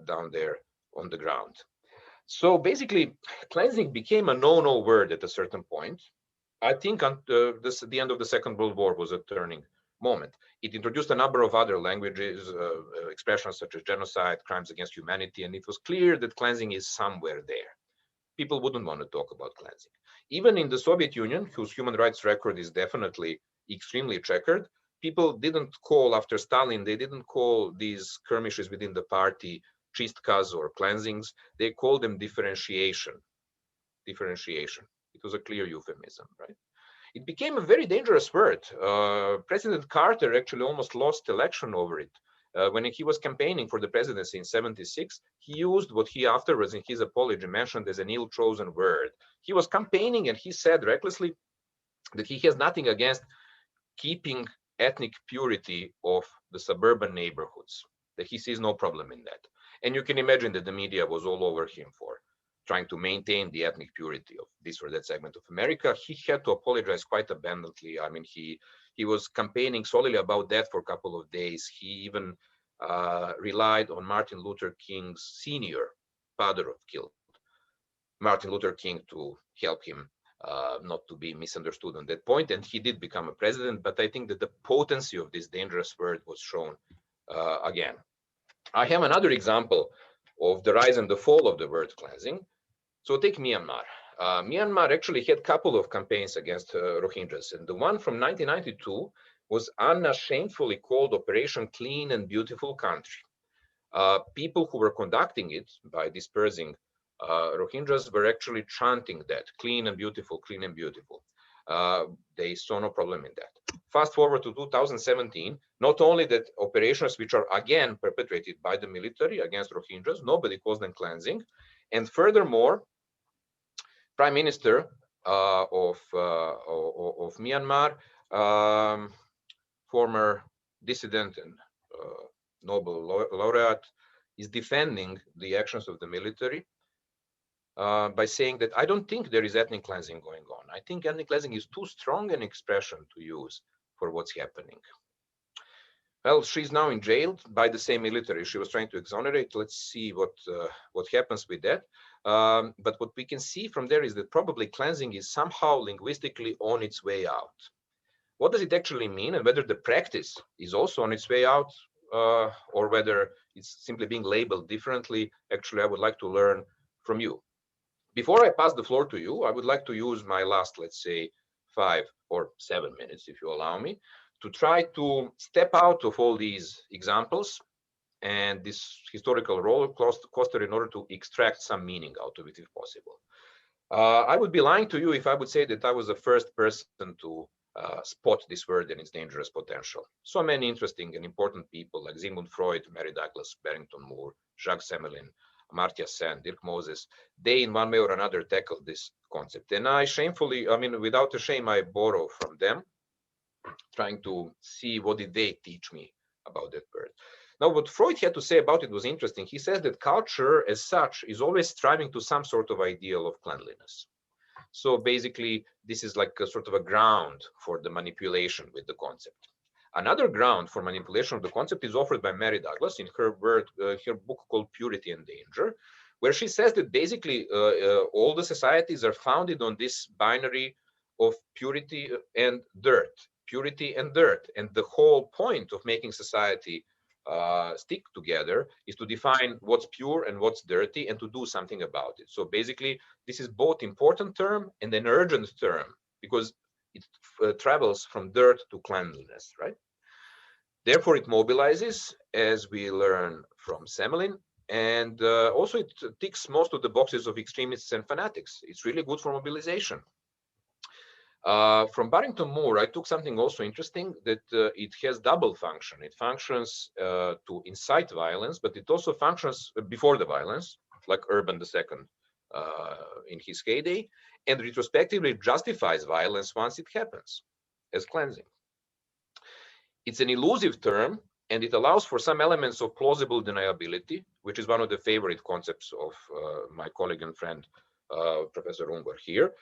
down there on the ground. So basically, cleansing became a no-no word at a certain point. I think the end of the Second World War was a turning moment. It introduced a number of other languages, expressions such as genocide, crimes against humanity, and it was clear that cleansing is somewhere there. People wouldn't want to talk about cleansing. Even in the Soviet Union, whose human rights record is definitely extremely checkered, people didn't call after Stalin, they didn't call these skirmishes within the party čistkas or cleansings, they called them differentiation. Differentiation. It was a clear euphemism, right? It became a very dangerous word. President Carter actually almost lost election over it When he was campaigning for the presidency in '76, he used what he afterwards in his apology mentioned as an ill-chosen word. He was campaigning and he said recklessly that he has nothing against keeping ethnic purity of the suburban neighborhoods, that he sees no problem in that. And you can imagine that the media was all over him for trying to maintain the ethnic purity of this or that segment of America. He had to apologize quite abundantly. I mean, he was campaigning solely about that for a couple of days. He even relied on Martin Luther King's senior, father of killed Martin Luther King, to help him not to be misunderstood on that point. And he did become a president, but I think that the potency of this dangerous word was shown again. I have another example of the rise and the fall of the word cleansing. So take Myanmar. Myanmar actually had a couple of campaigns against Rohingyas, and the one from 1992 was unashamedly called Operation Clean and Beautiful Country. People who were conducting it by dispersing Rohingyas were actually chanting that, clean and beautiful, clean and beautiful. They saw no problem in that. Fast forward to 2017, not only that operations which are again perpetrated by the military against Rohingyas, nobody calls them cleansing. And furthermore, Prime Minister of Myanmar, former dissident and Nobel laureate, is defending the actions of the military by saying that I don't think there is ethnic cleansing going on. I think ethnic cleansing is too strong an expression to use for what's happening. Well, she's now in jail by the same military. She was trying to exonerate. Let's see what happens with that. But what we can see from there is that probably cleansing is somehow linguistically on its way out. What does it actually mean, and whether the practice is also on its way out, or whether it's simply being labeled differently? Actually, I would like to learn from you. Before I pass the floor to you, I would like to use my last, let's say, 5 or 7 minutes, if you allow me, to try to step out of all these examples and this historical roller coaster in order to extract some meaning out of it, if possible. I would be lying to you if I would say that I was the first person to spot this word and its dangerous potential. So many interesting and important people like Sigmund Freud, Mary Douglas, Barrington Moore, Jacques Semmelin, Amartya Sen, Dirk Moses, they in one way or another tackled this concept. And I shamefully, I mean, without a shame, I borrow from them, trying to see what did they teach me about that word. Now, what Freud had to say about it was interesting. He says that culture as such is always striving to some sort of ideal of cleanliness. So basically, this is like a sort of a ground for the manipulation with the concept. Another ground for manipulation of the concept is offered by Mary Douglas in her book called Purity and Danger, where she says that basically all the societies are founded on this binary of purity and dirt, purity and dirt. And the whole point of making society stick together is to define what's pure and what's dirty and to do something about it. So basically, this is both important term and an urgent term, because it travels from dirt to cleanliness, right? Therefore, it mobilizes, as we learn from Semmelin, and also it ticks most of the boxes of extremists and fanatics. It's really good for mobilization. From Barrington Moore, I took something also interesting, that it has double function. It functions to incite violence, but it also functions before the violence, like Urban II in his heyday, and retrospectively justifies violence once it happens as cleansing. It's an elusive term, and it allows for some elements of plausible deniability, which is one of the favorite concepts of my colleague and friend, Professor Ungvar here.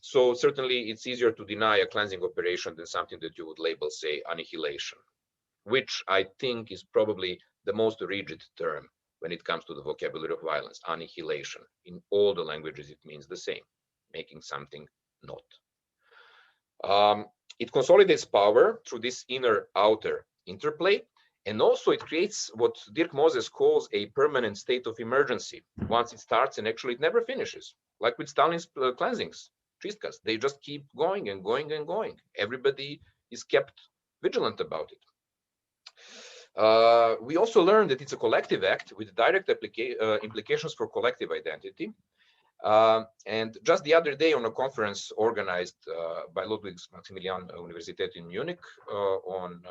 So certainly it's easier to deny a cleansing operation than something that you would label, say, annihilation, which I think is probably the most rigid term when it comes to the vocabulary of violence. Annihilation. In all the languages, it means the same, making something not. It consolidates power through this inner-outer interplay, and also it creates what Dirk Moses calls a permanent state of emergency. Once it starts, and actually it never finishes, like with Stalin's cleansings, Čistkas, they just keep going and going and going. Everybody is kept vigilant about it. We also learned that it's a collective act with direct implications for collective identity. And just the other day on a conference organized by Ludwig Maximilian University in Munich on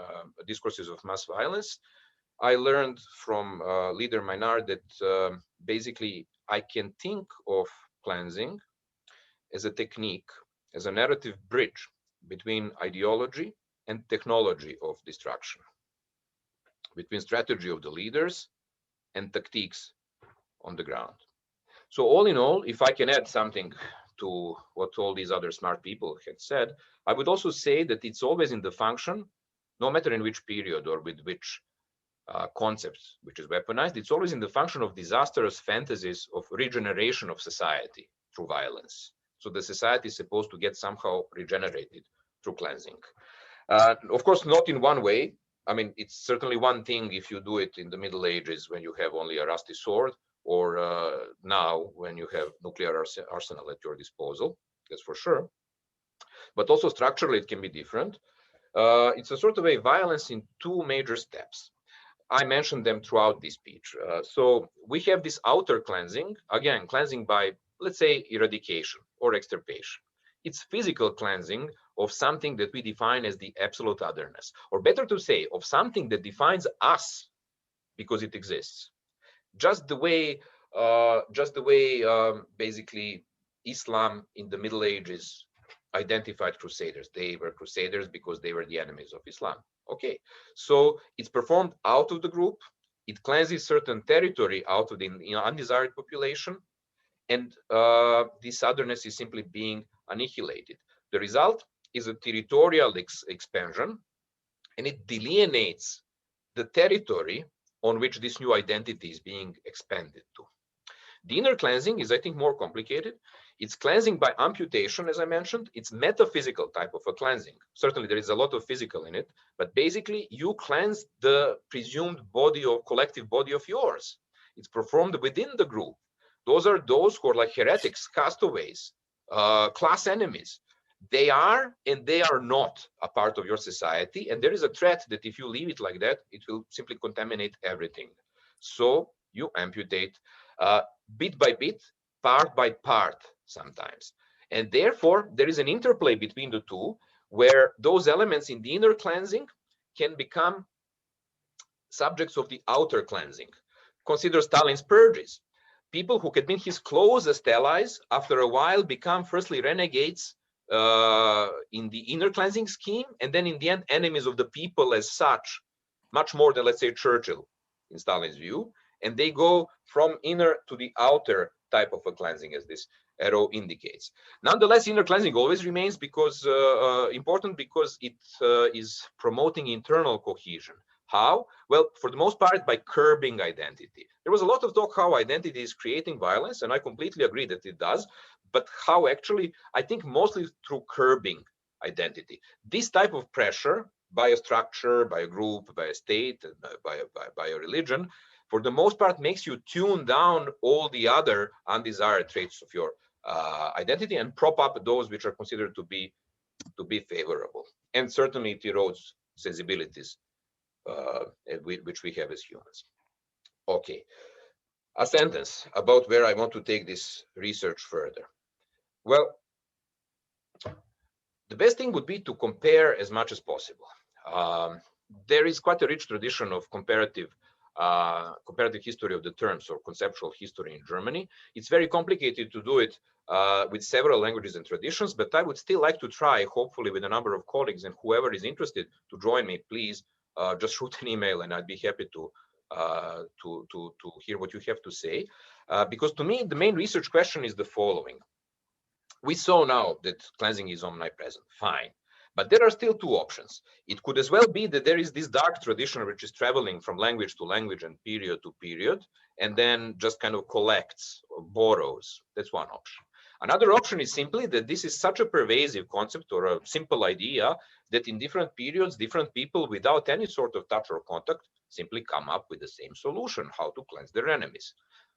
discourses of mass violence, I learned from leader Maynard that basically I can think of cleansing as a technique, as a narrative bridge between ideology and technology of destruction, between strategy of the leaders and tactics on the ground. So all in all, if I can add something to what all these other smart people had said, I would also say that it's always in the function, no matter in which period or with which concepts which is weaponized, it's always in the function of disastrous fantasies of regeneration of society through violence. So the society is supposed to get somehow regenerated through cleansing. Of course, not in one way. I mean, it's certainly one thing if you do it in the Middle Ages when you have only a rusty sword, or now when you have nuclear arsenal at your disposal, that's for sure. But also structurally, it can be different. It's a sort of a violence in two major steps. I mentioned them throughout this speech. So we have this outer cleansing, again, cleansing by, let's say, eradication or extirpation. It's physical cleansing of something that we define as the absolute otherness, or better to say, of something that defines us because it exists. Just the way basically Islam in the Middle Ages identified crusaders. They were crusaders because they were the enemies of Islam. Okay, so it's performed out of the group. It cleanses certain territory out of the undesired population, and this otherness is simply being annihilated. The result is a territorial expansion, and it delineates the territory on which this new identity is being expanded to. The inner cleansing is, I think, more complicated. It's cleansing by amputation, as I mentioned. It's metaphysical type of a cleansing. Certainly, there is a lot of physical in it, but basically, you cleanse the presumed body or collective body of yours. It's performed within the group. Those are those who are like heretics, castaways, class enemies. They are and they are not a part of your society. And there is a threat that if you leave it like that, it will simply contaminate everything. So you amputate bit by bit, part by part sometimes. And therefore, there is an interplay between the two where those elements in the inner cleansing can become subjects of the outer cleansing. Consider Stalin's purges. People who had been his closest allies, after a while become firstly renegades in the inner cleansing scheme, and then in the end, enemies of the people as such, much more than, let's say, Churchill in Stalin's view. And they go from inner to the outer type of a cleansing, as this arrow indicates. Nonetheless, inner cleansing always remains because important because it is promoting internal cohesion. How? Well, for the most part, by curbing identity. There was a lot of talk how identity is creating violence, and I completely agree that it does, but how actually, I think mostly through curbing identity. This type of pressure by a structure, by a group, by a state, by a religion, for the most part makes you tune down all the other undesired traits of your identity and prop up those which are considered to be favorable. And certainly it erodes sensibilities which we have as humans. Okay, a sentence about where I want to take this research further. Well, the best thing would be to compare as much as possible. There is quite a rich tradition of comparative history of the terms or conceptual history in Germany. It's very complicated to do it with several languages and traditions, but I would still like to try, hopefully with a number of colleagues, and whoever is interested to join me, please just shoot an email and I'd be happy to hear what you have to say. Because to me, the main research question is the following. We saw now that cleansing is omnipresent, fine. But there are still two options. It could as well be that there is this dark tradition which is traveling from language to language and period to period, and then just kind of collects or borrows. That's one option. Another option is simply that this is such a pervasive concept or a simple idea that in different periods, different people without any sort of touch or contact simply come up with the same solution, how to cleanse their enemies.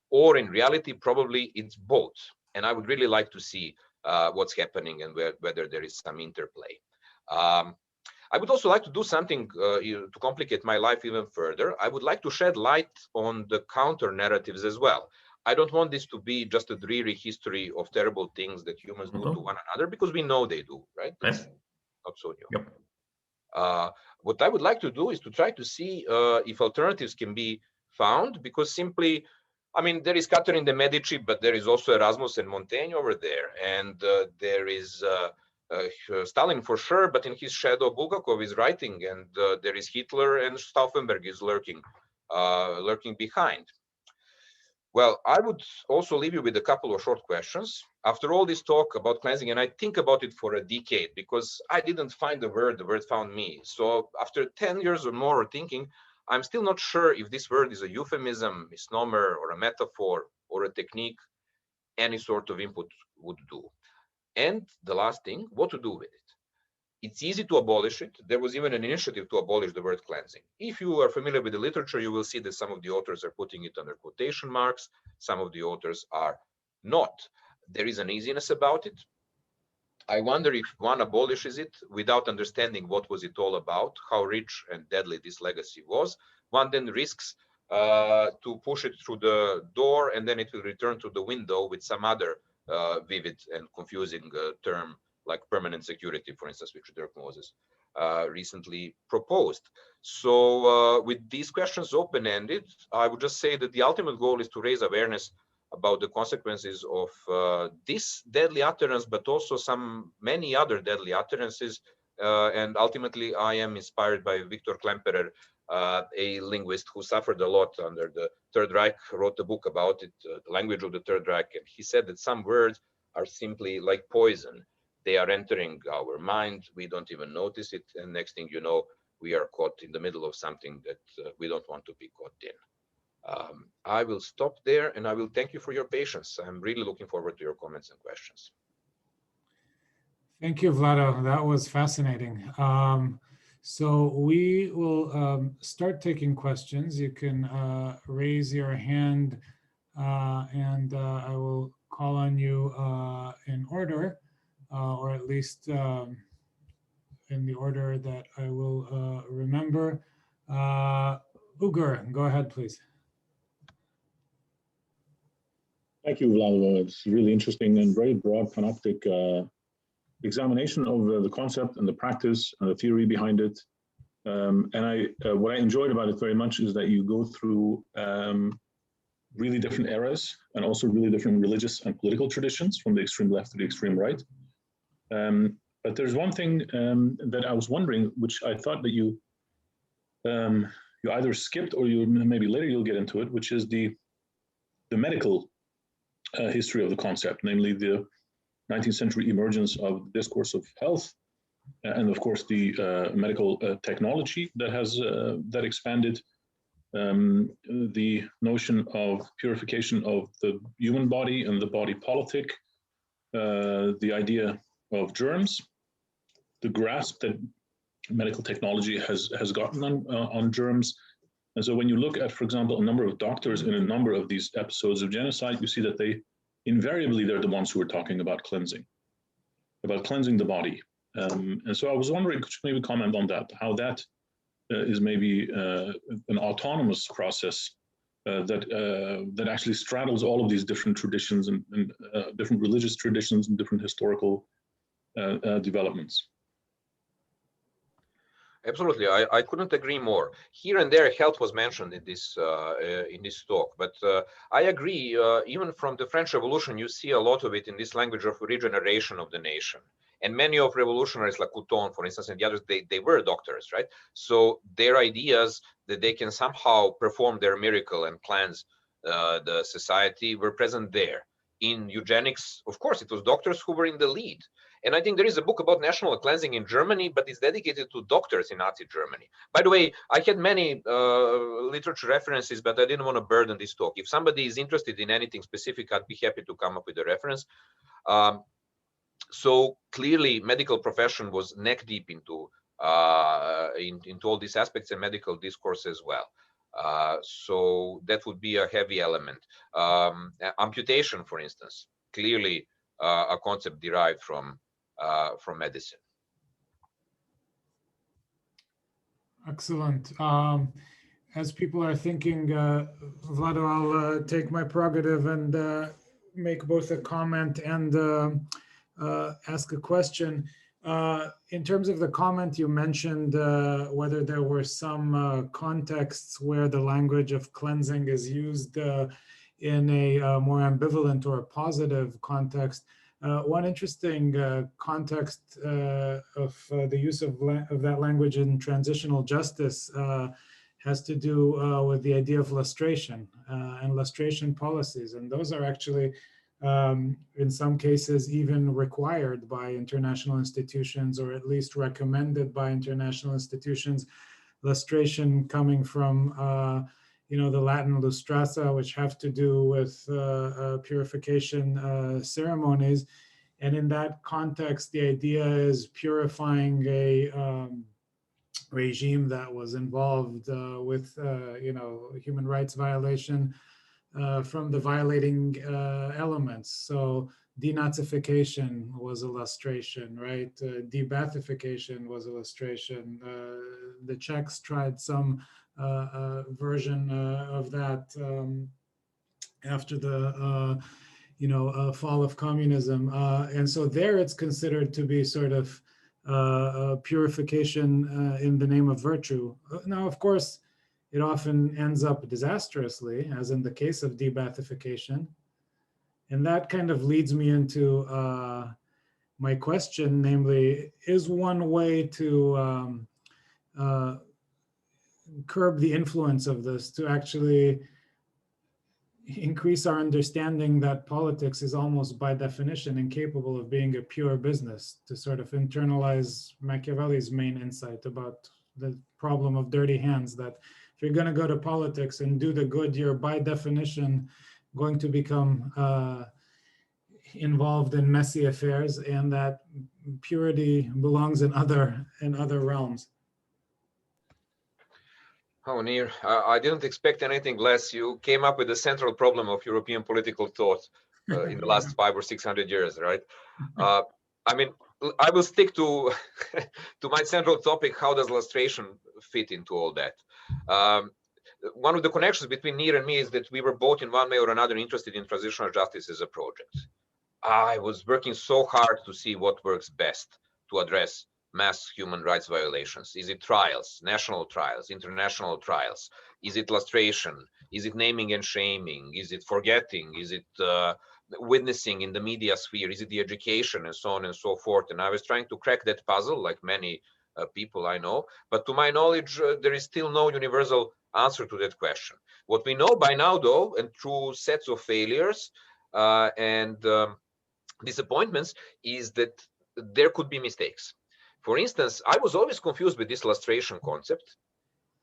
Or in reality, probably it's both. And I would really like to see what's happening and whether there is some interplay. I would also like to do something to complicate my life even further. I would like to shed light on the counter narratives as well. I don't want this to be just a dreary history of terrible things that humans do to one another, because we know they do, right? It's not so new. Yep. What I would like to do is to try to see if alternatives can be found, because simply, I mean, there is Catherine de' Medici, but there is also Erasmus and Montaigne over there, and there is Stalin for sure, but in his shadow Bulgakov is writing, and there is Hitler, and Stauffenberg is lurking behind. Well, I would also leave you with a couple of short questions. After all this talk about cleansing, and I think about it for a decade, because I didn't find the word found me. So after 10 years or more of thinking, I'm still not sure if this word is a euphemism, misnomer, or a metaphor, or a technique. Any sort of input would do. And the last thing, what to do with it. It's easy to abolish it. There was even an initiative to abolish the word cleansing. If you are familiar with the literature, you will see that some of the authors are putting it under quotation marks. Some of the authors are not. There is an easiness about it. I wonder if one abolishes it without understanding what was it all about, how rich and deadly this legacy was. One then risks to push it through the door, and then it will return to the window with some other vivid and confusing term, like permanent security, for instance, which Dirk Moses recently proposed. So with these questions open-ended, I would just say that the ultimate goal is to raise awareness about the consequences of this deadly utterance, but also many other deadly utterances. And ultimately, I am inspired by Viktor Klemperer, a linguist who suffered a lot under the Third Reich, wrote a book about it, The Language of the Third Reich. And he said that some words are simply like poison. They are entering our mind. We don't even notice it. And next thing you know, we are caught in the middle of something that we don't want to be caught in. I will stop there, and I will thank you for your patience. I'm really looking forward to your comments and questions. Thank you, Vlado. That was fascinating. So we will start taking questions. You can raise your hand, and I will call on you in order, or at least in the order that I will remember. Ugur, go ahead, please. Thank you, Vlado. It's really interesting and very broad panoptic examination of the concept and the practice and the theory behind it. And what I enjoyed about it very much is that you go through really different eras and also really different religious and political traditions, from the extreme left to the extreme right. But there's one thing that I was wondering, which I thought that you either skipped, or you maybe later you'll get into it, which is the medical history of the concept, namely the 19th century emergence of the discourse of health, and of course the medical technology that has that expanded the notion of purification of the human body and the body politic, the idea of germs, the grasp that medical technology has gotten on germs. And so when you look at, for example, a number of doctors in a number of these episodes of genocide, you see that invariably they're the ones who are talking about cleansing the body. And so I was wondering, could you maybe comment on that, how that is maybe an autonomous process that actually straddles all of these different traditions and different religious traditions and different historical developments. Absolutely, I couldn't agree more. Here and there, health was mentioned in this talk, but I agree. Even from the French Revolution, you see a lot of it in this language of regeneration of the nation. And many of revolutionaries, like Couthon, for instance, and the others, they were doctors, right? So their ideas that they can somehow perform their miracle and cleanse the society were present there. In eugenics, of course, it was doctors who were in the lead. And I think there is a book about national cleansing in Germany, but it's dedicated to doctors in Nazi Germany. By the way, I had many literature references, but I didn't want to burden this talk. If somebody is interested in anything specific, I'd be happy to come up with a reference. So clearly, medical profession was neck deep into all these aspects, and medical discourse as well. So that would be a heavy element. Amputation, for instance, clearly a concept derived from medicine. Excellent. as people are thinking, Vlado, I'll take my prerogative and make both a comment and ask a question. In terms of the comment, you mentioned whether there were some contexts where the language of cleansing is used in a more ambivalent or positive context. One interesting context of the use of that language in transitional justice has to do with the idea of lustration and lustration policies. And those are actually, in some cases, even required by international institutions, or at least recommended by international institutions. Lustration coming from the Latin lustrasa, which have to do with purification ceremonies. And in that context, the idea is purifying a regime that was involved with, human rights violation from the violating elements. So denazification was a lustration, right? De-Baathification was a lustration. The Czechs tried some version of that after the fall of communism, and so there it's considered to be sort of purification in the name of virtue. Now, of course, it often ends up disastrously, as in the case of de-Baathification, and that kind of leads me into my question, namely, is one way to curb the influence of this to actually increase our understanding that politics is almost by definition incapable of being a pure business, to sort of internalize Machiavelli's main insight about the problem of dirty hands, that if you're going to go to politics and do the good, you're by definition going to become involved in messy affairs, and that purity belongs in other realms. Oh, Nir, I didn't expect anything less. You came up with the central problem of European political thought in the last 500 or 600 years, right? I mean, I will stick to to my central topic. How does lustration fit into all that? One of the connections between Nir and me is that we were both in one way or another interested in transitional justice as a project. I was working so hard to see what works best to address mass human rights violations. Is it trials, national trials, international trials? Is it lustration? Is it naming and shaming? Is it forgetting? Is it witnessing in the media sphere? Is it the education, and so on and so forth? And I was trying to crack that puzzle, like many people I know. But to my knowledge, there is still no universal answer to that question. What we know by now, though, and through sets of failures and disappointments, is that there could be mistakes. For instance, I was always confused with this lustration concept.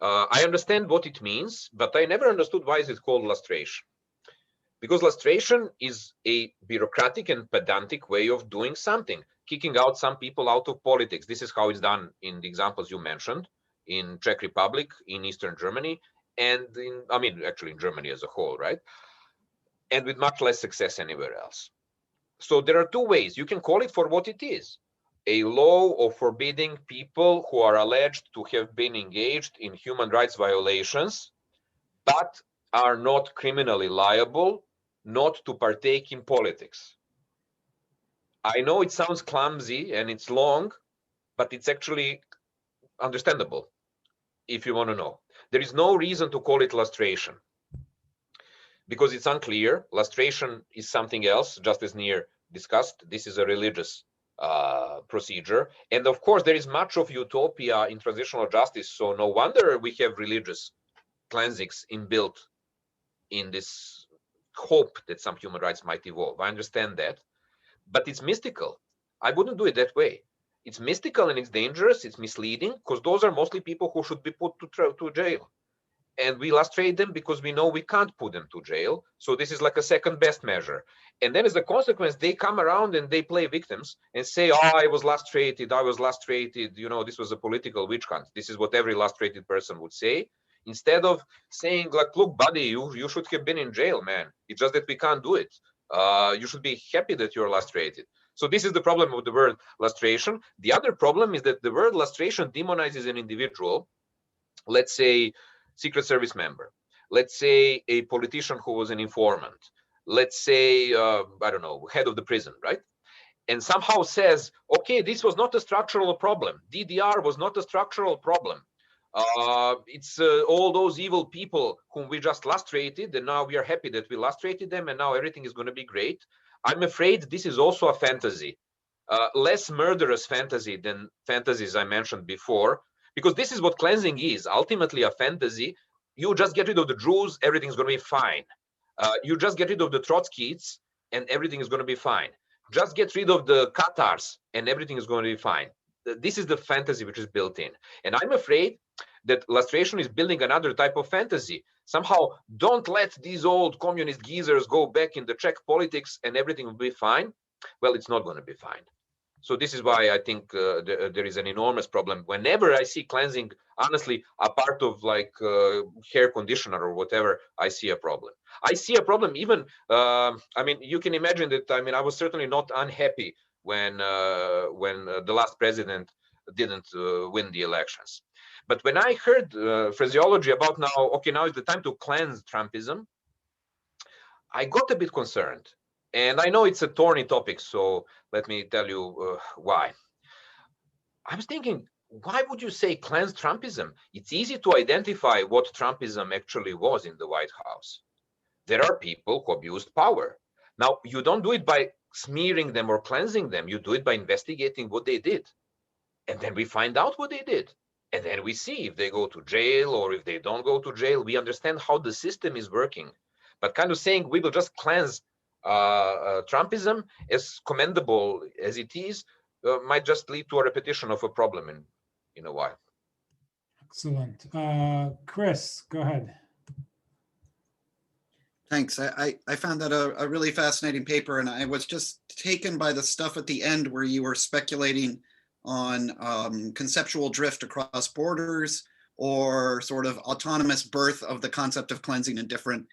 I understand what it means, but I never understood why is it called lustration. Because lustration is a bureaucratic and pedantic way of doing something, kicking out some people out of politics. This is how it's done in the examples you mentioned, in Czech Republic, in Eastern Germany, and actually in Germany as a whole, right? And with much less success anywhere else. So there are two ways. You can call it for what it is: a law of forbidding people who are alleged to have been engaged in human rights violations, but are not criminally liable, not to partake in politics. I know it sounds clumsy and it's long, but it's actually understandable if you want to know. There is no reason to call it lustration because it's unclear. Lustration is something else, just as Nir discussed. This is a religious procedure. And of course, there is much of utopia in transitional justice. So no wonder we have religious cleansings inbuilt in this hope that some human rights might evolve. I understand that, but it's mystical. I wouldn't do it that way. It's mystical and it's dangerous. It's misleading because those are mostly people who should be put to jail. And we lustrate them because we know we can't put them to jail. So this is like a second best measure. And then as a consequence, they come around and they play victims and say, oh, I was lustrated, this was a political witch hunt. This is what every lustrated person would say. Instead of saying, like, look, buddy, you should have been in jail, man. It's just that we can't do it. You should be happy that you're lustrated. So this is the problem of the word lustration. The other problem is that the word lustration demonizes an individual. Let's say Secret Service member, let's say a politician who was an informant, let's say, I don't know, head of the prison, right? And somehow says, okay, this was not a structural problem. DDR was not a structural problem. It's all those evil people whom we just lustrated, and now we are happy that we lustrated them, and now everything is going to be great. I'm afraid this is also a fantasy, less murderous fantasy than fantasies I mentioned before, because this is what cleansing is. Ultimately, a fantasy. You just get rid of the Jews, everything's going to be fine. You just get rid of the Trotskyists, and everything is going to be fine. Just get rid of the Qatars, and everything is going to be fine. This is the fantasy which is built in. And I'm afraid that lustration is building another type of fantasy. Somehow, don't let these old communist geezers go back in the Czech politics and everything will be fine. Well, it's not going to be fine. So this is why I think there is an enormous problem. Whenever I see cleansing, honestly, a part of like hair conditioner or whatever, I see a problem. I see a problem even, I mean, you can imagine that, I mean, I was certainly not unhappy when the last president didn't win the elections. But when I heard phraseology about now, okay, now is the time to cleanse Trumpism, I got a bit concerned. And I know it's a thorny topic, so let me tell you why. I was thinking, why would you say cleanse Trumpism? It's easy to identify what Trumpism actually was in the White House. There are people who abused power. Now, you don't do it by smearing them or cleansing them. You do it by investigating what they did. And then we find out what they did. And then we see if they go to jail or if they don't go to jail. We understand how the system is working. But kind of saying we will just cleanse Trumpism, as commendable as it is, might just lead to a repetition of a problem in a while. Excellent. Chris, go ahead. Thanks. I found that a really fascinating paper, and I was just taken by the stuff at the end where you were speculating on conceptual drift across borders or sort of autonomous birth of the concept of cleansing in different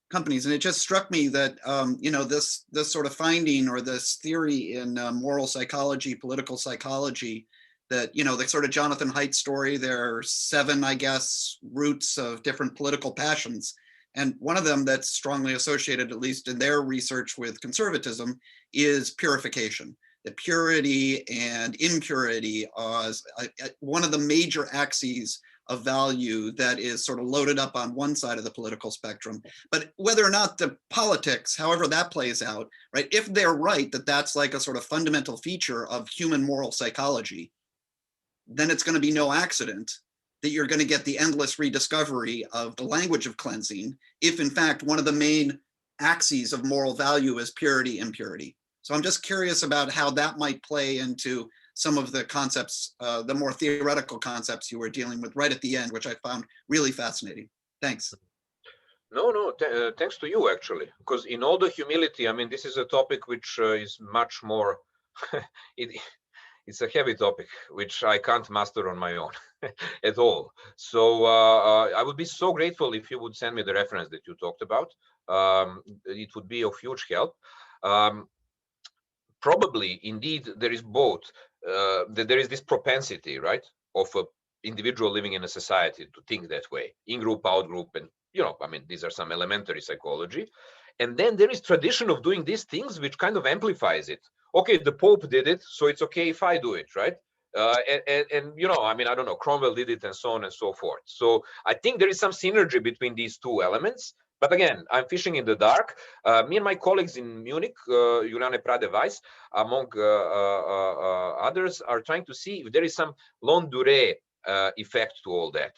companies. And it just struck me that, you know, this sort of finding or this theory in moral psychology, political psychology, that, you know, the sort of Jonathan Haidt story, there are 7, I guess, roots of different political passions. And one of them that's strongly associated, at least in their research with conservatism, is purification. The purity and impurity is one of the major axes of value that is sort of loaded up on one side of the political spectrum. But whether or not the politics, however that plays out, right, if they're right that that's like a sort of fundamental feature of human moral psychology, then it's going to be no accident that you're going to get the endless rediscovery of the language of cleansing, if in fact one of the main axes of moral value is purity, impurity. So I'm just curious about how that might play into some of the concepts, the more theoretical concepts you were dealing with right at the end, which I found really fascinating. Thanks. No, thanks to you, actually, because in all the humility, I mean, this is a topic which is much more, it's a heavy topic, which I can't master on my own at all. So I would be so grateful if you would send me the reference that you talked about. It would be of huge help. Probably, indeed, there is both. There is this propensity, right, of an individual living in a society to think that way, in-group, out-group, and, you know, I mean, these are some elementary psychology. And then there is tradition of doing these things, which kind of amplifies it. Okay, the Pope did it, so it's okay if I do it, right? And you know, I mean, I don't know, Cromwell did it and so on and so forth. So I think there is some synergy between these two elements. But again, I'm fishing in the dark. Me and my colleagues in Munich, Juliane Prade-Weiss, among others, are trying to see if there is some longue durée effect to all that.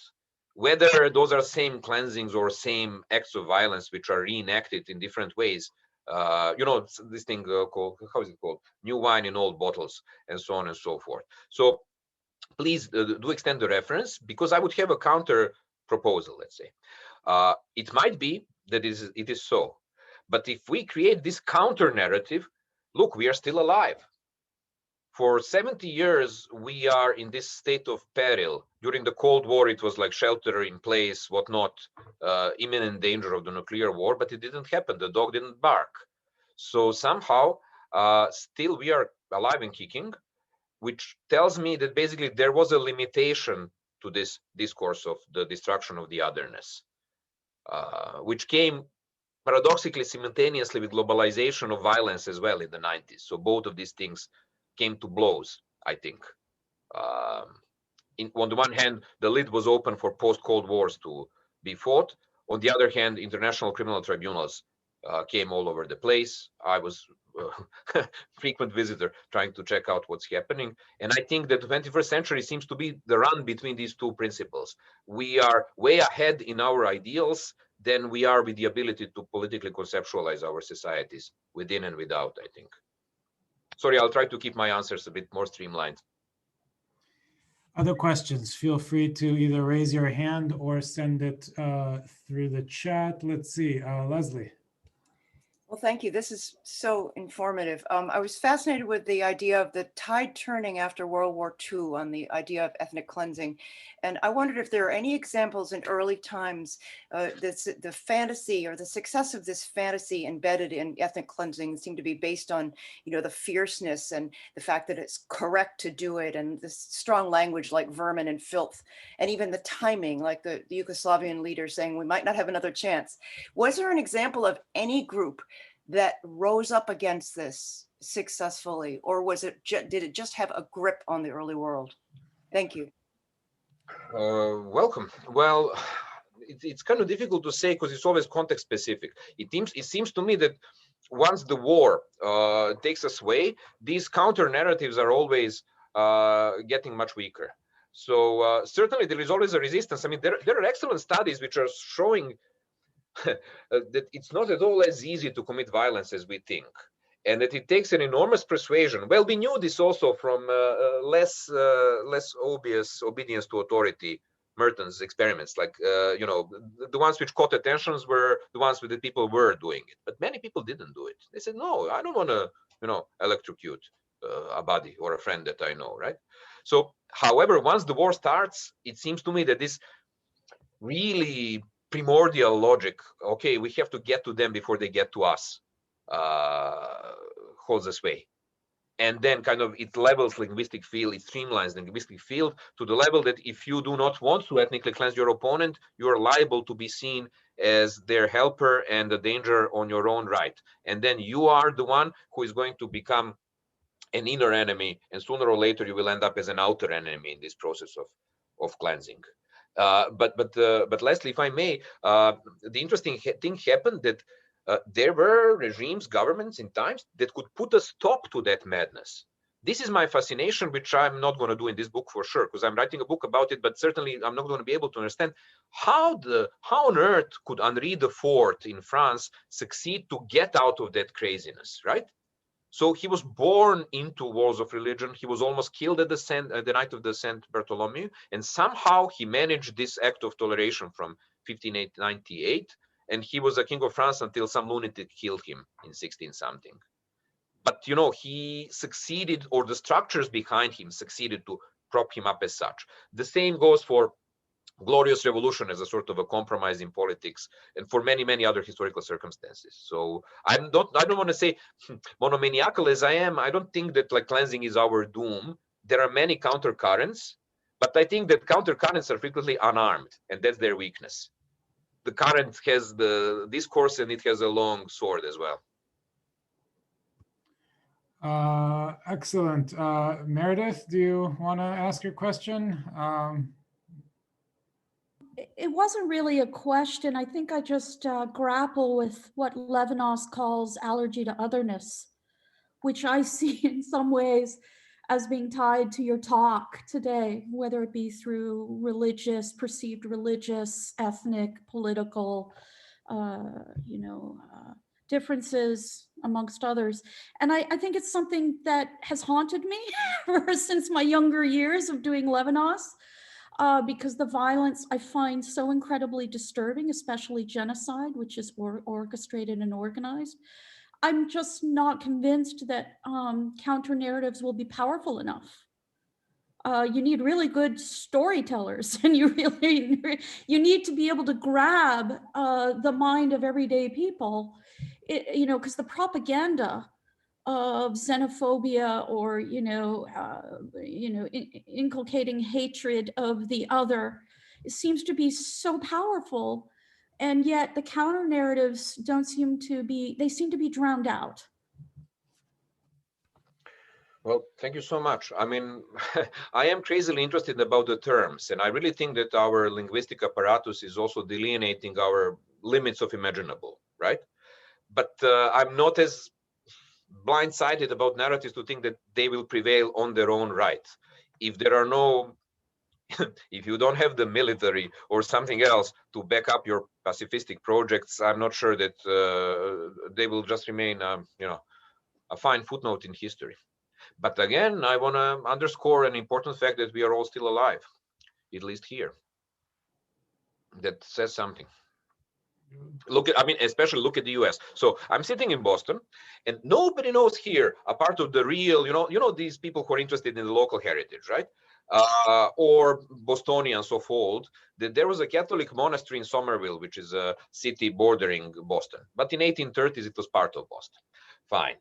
Whether those are same cleansings or same acts of violence which are reenacted in different ways. You know, this thing called, how is it called? New wine in old bottles, and so on and so forth. So please do extend the reference, because I would have a counter proposal, let's say. It might be that it is so. But if we create this counter narrative, look, we are still alive. For 70 years, we are in this state of peril. During the Cold War, it was like shelter in place, whatnot, imminent danger of the nuclear war, but it didn't happen. The dog didn't bark. So somehow, still we are alive and kicking, which tells me that basically there was a limitation to this discourse of the destruction of the otherness, which came paradoxically simultaneously with globalization of violence as well in the 90s. So both of these things came to blows, I think. On the one hand, the lid was open for post-Cold Wars to be fought. On the other hand, international criminal tribunals came all over the place. I was a frequent visitor trying to check out what's happening. And I think that the 21st century seems to be the run between these two principles. We are way ahead in our ideals than we are with the ability to politically conceptualize our societies within and without, I think. Sorry, I'll try to keep my answers a bit more streamlined. Other questions, feel free to either raise your hand or send it through the chat. Let's see, Leslie. Well, thank you. This is so informative. I was fascinated with the idea of the tide turning after World War II on the idea of ethnic cleansing. And I wondered if there are any examples in early times, the fantasy or the success of this fantasy embedded in ethnic cleansing seemed to be based on, the fierceness and the fact that it's correct to do it, and this strong language like vermin and filth, and even the timing, like the Yugoslavian leader saying we might not have another chance. Was there an example of any group that rose up against this successfully, or did it just have a grip on the early world? Thank you. Welcome. Well, it's kind of difficult to say because it's always context specific. It seems to me that once the war takes us away, these counter narratives are always getting much weaker. So certainly there is always a resistance. I mean, there are excellent studies which are showing that it's not at all as easy to commit violence as we think, and that it takes an enormous persuasion. Well, we knew this also from less obvious obedience to authority, Merton's experiments, like the ones which caught attentions were the ones where the people were doing it, but many people didn't do it. They said, no, I don't want to electrocute a buddy or a friend that I know, right? So however, once the war starts, it seems to me that this really primordial logic, okay, we have to get to them before they get to us, holds us way. And then kind of it levels linguistic field, it streamlines the linguistic field to the level that if you do not want to ethnically cleanse your opponent, you are liable to be seen as their helper and a danger on your own right. And then you are the one who is going to become an inner enemy, and sooner or later you will end up as an outer enemy in this process of cleansing. But Leslie, if I may, the interesting thing happened that there were regimes, governments in times that could put a stop to that madness. This is my fascination, which I'm not going to do in this book for sure, because I'm writing a book about it, but certainly I'm not going to be able to understand how on earth could Henri IV in France succeed to get out of that craziness, right? So he was born into wars of religion. He was almost killed at the night of the Saint Bartholomew, and somehow he managed this act of toleration from 1598, and he was a king of France until some lunatic killed him in 16 something. But he succeeded, or the structures behind him succeeded to prop him up as such. The same goes for Glorious Revolution as a sort of a compromise in politics, and for many, many other historical circumstances. So I don't want to say monomaniacal as I am. I don't think that like cleansing is our doom. There are many countercurrents, but I think that countercurrents are frequently unarmed, and that's their weakness. The current has the discourse, and it has a long sword as well. Excellent. Meredith, do you want to ask your question? It wasn't really a question. I think I just grapple with what Levinas calls allergy to otherness, which I see in some ways as being tied to your talk today, whether it be through perceived religious, ethnic, political, differences amongst others. And I think it's something that has haunted me ever since my younger years of doing Levinas. Because the violence I find so incredibly disturbing, especially genocide, which is orchestrated and organized. I'm just not convinced that counter narratives will be powerful enough. You need really good storytellers, and you need to be able to grab the mind of everyday people, because the propaganda of xenophobia or, inculcating hatred of the other, it seems to be so powerful. And yet the counter narratives don't seem to be, they seem to be drowned out. Well, thank you so much. I mean, I am crazily interested about the terms, and I really think that our linguistic apparatus is also delineating our limits of imaginable, right? But I'm not as blindsided about narratives to think that they will prevail on their own right. If there are no, if you don't have the military or something else to back up your pacifistic projects, I'm not sure that they will just remain, a fine footnote in history. But again, I want to underscore an important fact that we are all still alive, at least here. That says something. Especially look at the US. So I'm sitting in Boston, and nobody knows here, apart of the real, these people who are interested in the local heritage, right? Or Bostonians of old, that there was a Catholic monastery in Somerville, which is a city bordering Boston. But in 1830s, it was part of Boston. Fine.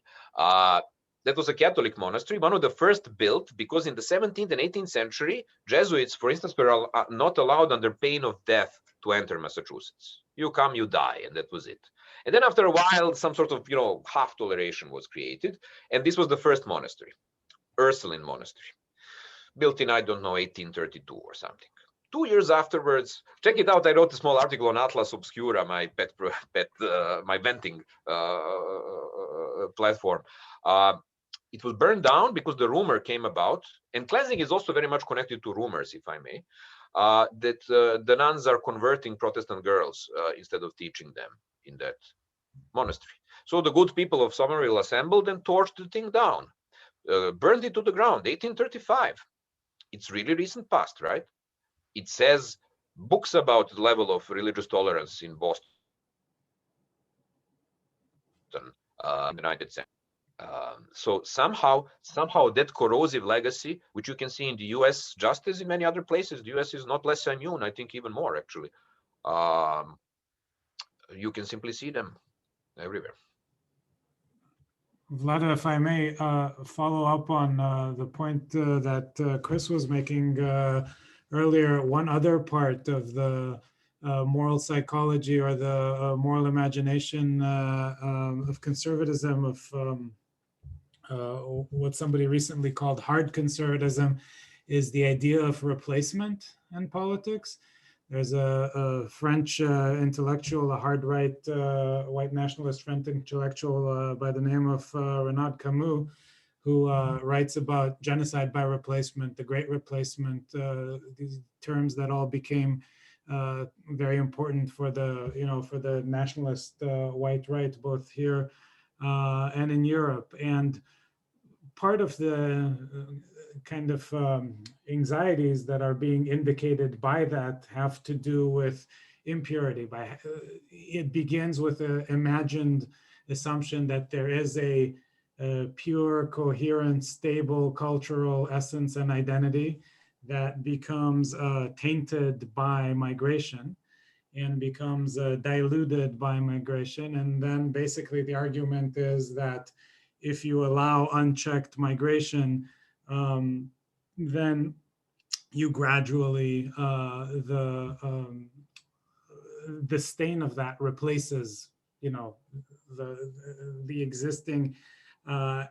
That was a Catholic monastery, one of the first built, because in the 17th and 18th century, Jesuits, for instance, were not allowed under pain of death to enter Massachusetts. You come, you die, and that was it. And then after a while, some sort of, half toleration was created. And this was the first monastery, Ursuline Monastery, built in, 1832 or something. 2 years afterwards, check it out. I wrote a small article on Atlas Obscura, my my venting platform. It was burned down because the rumor came about, and cleansing is also very much connected to rumors, if I may, that the nuns are converting Protestant girls instead of teaching them in that monastery. So the good people of Somerville assembled and torched the thing down, burned it to the ground, 1835. It's really recent past, right? It says books about the level of religious tolerance in Boston in the 19th century. So somehow that corrosive legacy, which you can see in the US just as in many other places, the US is not less immune, I think even more actually. You can simply see them everywhere. Vlada, if I may follow up on the point that Chris was making earlier, one other part of the moral psychology or the moral imagination of conservatism, of what somebody recently called hard conservatism, is the idea of replacement in politics. There's a French intellectual, a hard right, white nationalist French intellectual by the name of Renaud Camus, who writes about genocide by replacement, the great replacement, these terms that all became very important for the nationalist white right, both here and in Europe. And part of the kind of anxieties that are being indicated by that have to do with impurity. It begins with an imagined assumption that there is a pure, coherent, stable cultural essence and identity that becomes tainted by migration and becomes diluted by migration. And then basically the argument is that if you allow unchecked migration, then you gradually, the stain of that replaces, the existing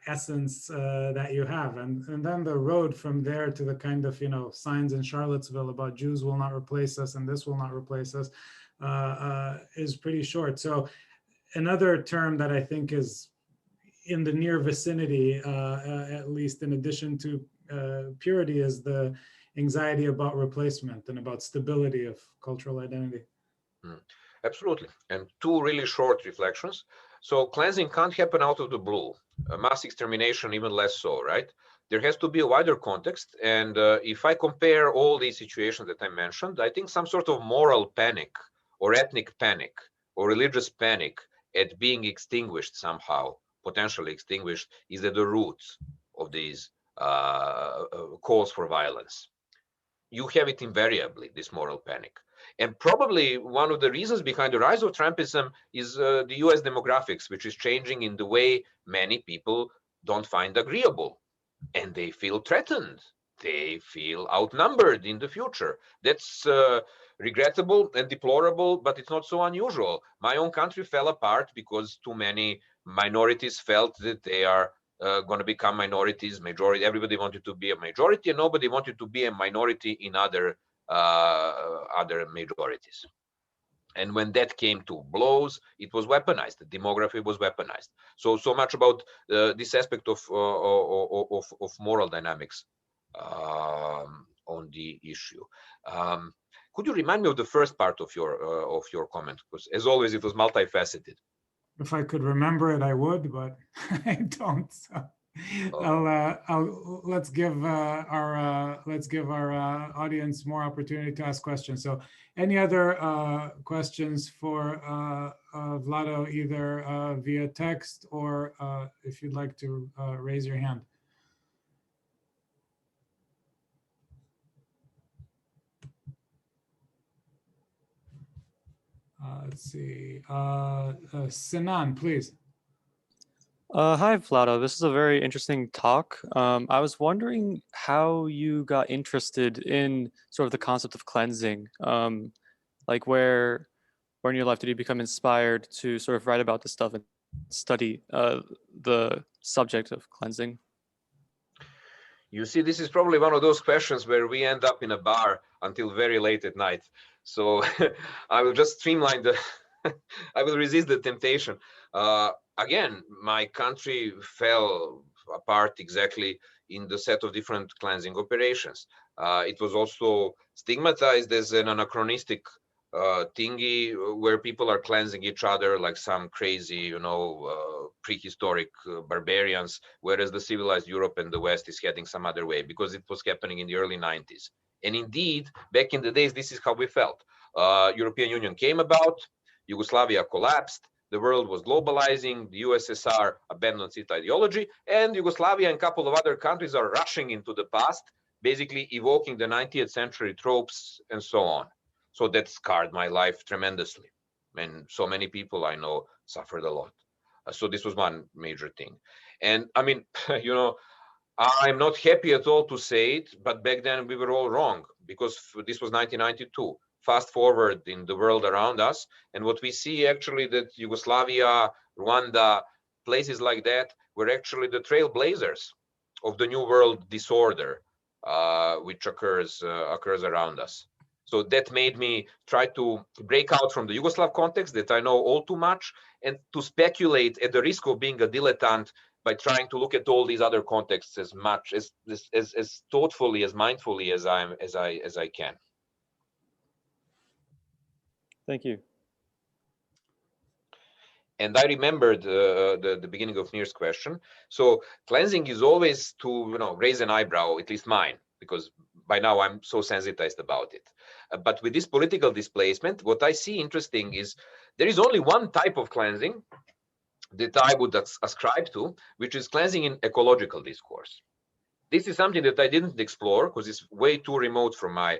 essence that you have. And then the road from there to the kind of, signs in Charlottesville about Jews will not replace us and this will not replace us is pretty short. So another term that I think is in the near vicinity, at least in addition to purity, is the anxiety about replacement and about stability of cultural identity. Absolutely. And two really short reflections. So cleansing can't happen out of the blue. Mass extermination, even less so, right? There has to be a wider context. And if I compare all these situations that I mentioned, I think some sort of moral panic or ethnic panic or religious panic at being extinguished somehow, potentially extinguished, is at the root of these calls for violence. You have it invariably, this moral panic. And probably one of the reasons behind the rise of Trumpism is the US demographics, which is changing in the way many people don't find agreeable, and they feel threatened. They feel outnumbered in the future. That's regrettable and deplorable, but it's not so unusual. My own country fell apart because too many minorities felt that they are going to become minorities. Majority, everybody wanted to be a majority, and nobody wanted to be a minority in other majorities. And when that came to blows, it was weaponized. The demography was weaponized. So much about this aspect of moral dynamics on the issue. Could you remind me of the first part of your comment? Because as always, it was multifaceted. If I could remember it, I would, but I don't. So let's give our audience more opportunity to ask questions. So, any other questions for Vlado, either via text or if you'd like to raise your hand? Let's see. Sinan, please. Hi, Vlado. This is a very interesting talk. I was wondering how you got interested in sort of the concept of cleansing. Like where in your life did you become inspired to sort of write about this stuff and study the subject of cleansing? You see, this is probably one of those questions where we end up in a bar until very late at night. So I will just streamline I will resist the temptation. Again, my country fell apart exactly in the set of different cleansing operations. It was also stigmatized as an anachronistic thingy where people are cleansing each other like some crazy, prehistoric barbarians, whereas the civilized Europe and the West is heading some other way, because it was happening in the early 90s. And indeed, back in the days, this is how we felt. European Union came about, Yugoslavia collapsed, the world was globalizing, the USSR abandoned its ideology, and Yugoslavia and a couple of other countries are rushing into the past, basically evoking the 19th century tropes and so on. So that scarred my life tremendously. And so many people I know suffered a lot. So this was one major thing. And I mean, I'm not happy at all to say it, but back then we were all wrong, because this was 1992. Fast forward in the world around us, and what we see actually that Yugoslavia, Rwanda, places like that were actually the trailblazers of the new world disorder, which occurs around us. So that made me try to break out from the Yugoslav context that I know all too much, and to speculate at the risk of being a dilettante by trying to look at all these other contexts as much as thoughtfully, as mindfully as I can. Thank you. And I remembered the beginning of Nir's question. So cleansing is always to raise an eyebrow, at least mine, because by now I'm so sensitized about it. But with this political displacement, what I see interesting is there is only one type of cleansing that I would ascribe to, which is cleansing in ecological discourse. This is something that I didn't explore because it's way too remote from my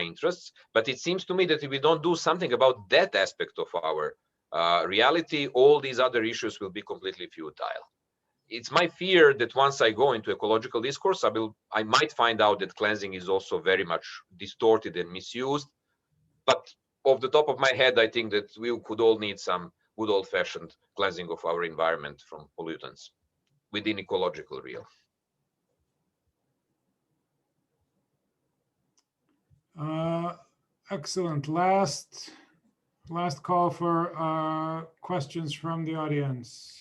interests. But it seems to me that if we don't do something about that aspect of our reality, all these other issues will be completely futile. It's my fear that once I go into ecological discourse, I might find out that cleansing is also very much distorted and misused. But off the top of my head, I think that we could all need some good old-fashioned cleansing of our environment from pollutants within ecological realm. Excellent. Last call for questions from the audience.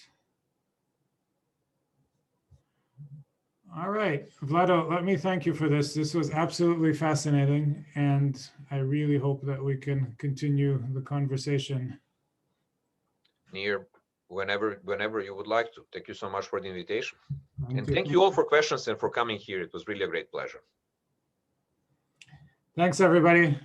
All right, Vlado, let me thank you for this. This was absolutely fascinating, and I really hope that we can continue the conversation. Nir, whenever you would like to. Thank you so much for the invitation. And thank you all for questions and for coming here. It was really a great pleasure. Thanks, everybody.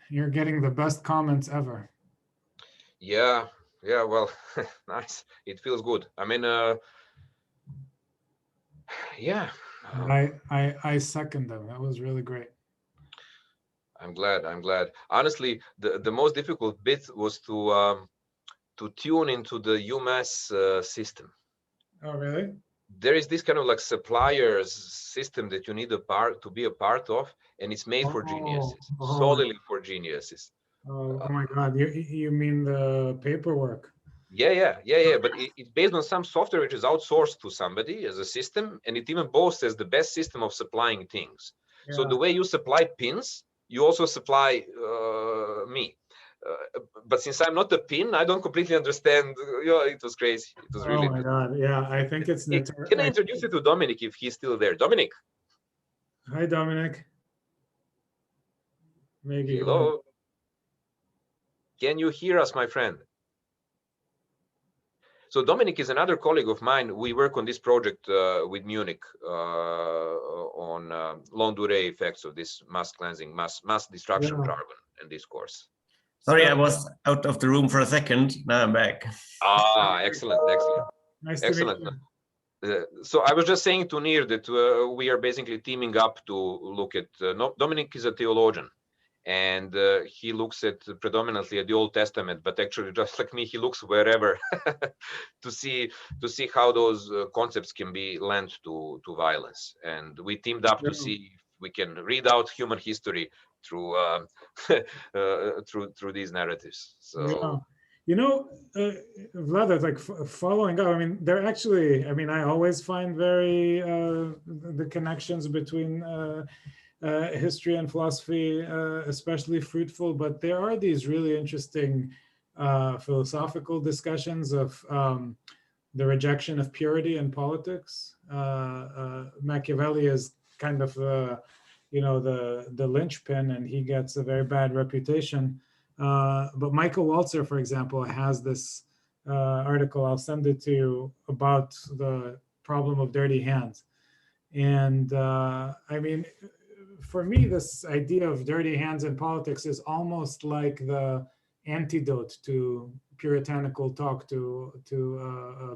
You're getting the best comments ever. Yeah, well, nice. It feels good. I mean, Yeah, I second them. That was really great. I'm glad. I'm glad. Honestly, the most difficult bit was to tune into the UMass system. Oh, really? There is this kind of like suppliers system that you need to be a part of, and it's made for geniuses, solely for geniuses. Oh my God! You mean the paperwork? Yeah. But it's based on some software which is outsourced to somebody as a system, and it even boasts as the best system of supplying things. Yeah. So the way you supply pins, you also supply me. But since I'm not a pin, I don't completely understand. It was crazy. It was really. Oh my God! Yeah, I think it's. Can I introduce you to Dominic if he's still there? Dominic. Hi, Dominic. Maybe. Hello. Can you hear us, my friend? So Dominic is another colleague of mine. We work on this project with Munich on long durée effects of this mass cleansing, mass destruction jargon and discourse. Sorry, I was out of the room for a second. Now I'm back. Excellent. Nice Excellent. To meet you. So I was just saying to Nir that we are basically teaming up to look at, Dominic is a theologian, and he looks at predominantly at the Old Testament, but actually just like me, he looks wherever to see how those concepts can be lent to violence. And we teamed up to see if we can read out human history through through these narratives. So Vlad, like following up, I mean, they're actually, I mean, I always find very the connections between history and philosophy especially fruitful, but there are these really interesting philosophical discussions of the rejection of purity in politics. Machiavelli is kind of the linchpin, and he gets a very bad reputation. But Michael Walzer, for example, has this article, I'll send it to you, about the problem of dirty hands. And I mean, for me, this idea of dirty hands in politics is almost like the antidote to puritanical talk, to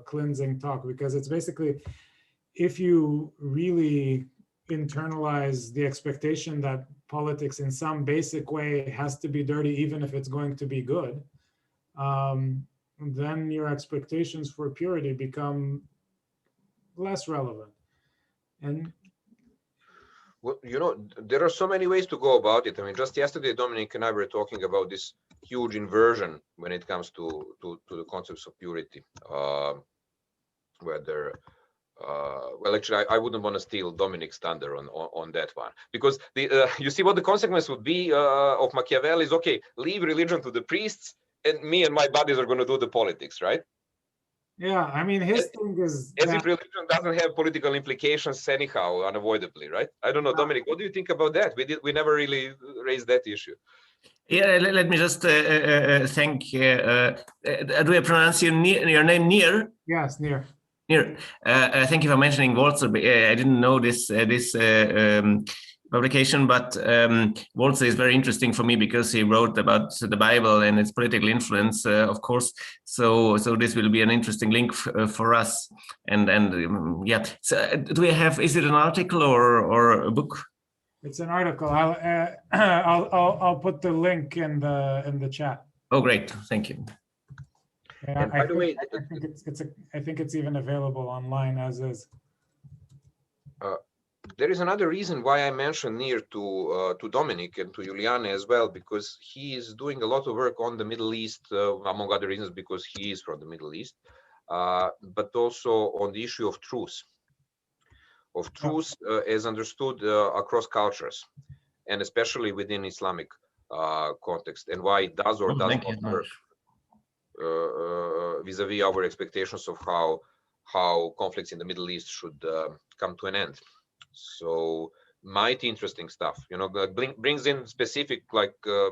cleansing talk, because it's basically, if you really internalize the expectation that politics in some basic way has to be dirty, even if it's going to be good, then your expectations for purity become less relevant. And well, there are so many ways to go about it. I mean, just yesterday, Dominic and I were talking about this huge inversion when it comes to the concepts of purity. Whether well, actually, I wouldn't want to steal Dominic's thunder on that one, because you see what the consequence would be of Machiavelli is, okay, leave religion to the priests, and me and my buddies are going to do the politics, right? Yeah, I mean, his thing is as if religion doesn't have political implications anyhow, unavoidably, right? I don't know, Dominic, what do you think about that? We never really raised that issue. Yeah, let me just thank. Do I pronounce your name Nir? Yes, Nir. Nir. Thank you for mentioning Walzer. I didn't know this publication, but Walzer is very interesting for me because he wrote about the Bible and its political influence, of course. So this will be an interesting link for us. And yeah. So do we have? Is it an article or a book? It's an article. I'll put the link in the chat. Oh, great! Thank you. And by the way, I think it's even available online as is. There is another reason why I mentioned Nir to Dominic and to Juliane as well, because he is doing a lot of work on the Middle East, among other reasons, because he is from the Middle East, but also on the issue of truth. As understood across cultures, and especially within Islamic context, and why it does or does not work vis-a-vis our expectations of how conflicts in the Middle East should come to an end. So mighty interesting stuff, brings in specific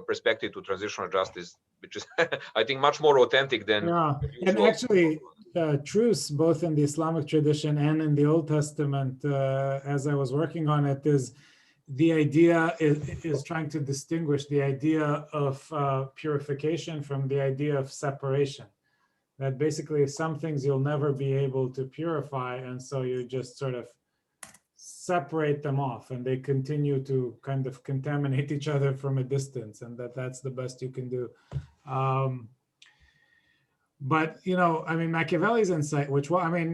perspective to transitional justice, which is I think much more authentic than and actually truths both in the Islamic tradition and in the Old Testament, as I was working on it, is the idea is trying to distinguish the idea of purification from the idea of separation. That basically some things you'll never be able to purify, and so you just sort of separate them off, and they continue to kind of contaminate each other from a distance, and that's the best you can do. But, you know, I mean, Machiavelli's insight, which, well, I mean,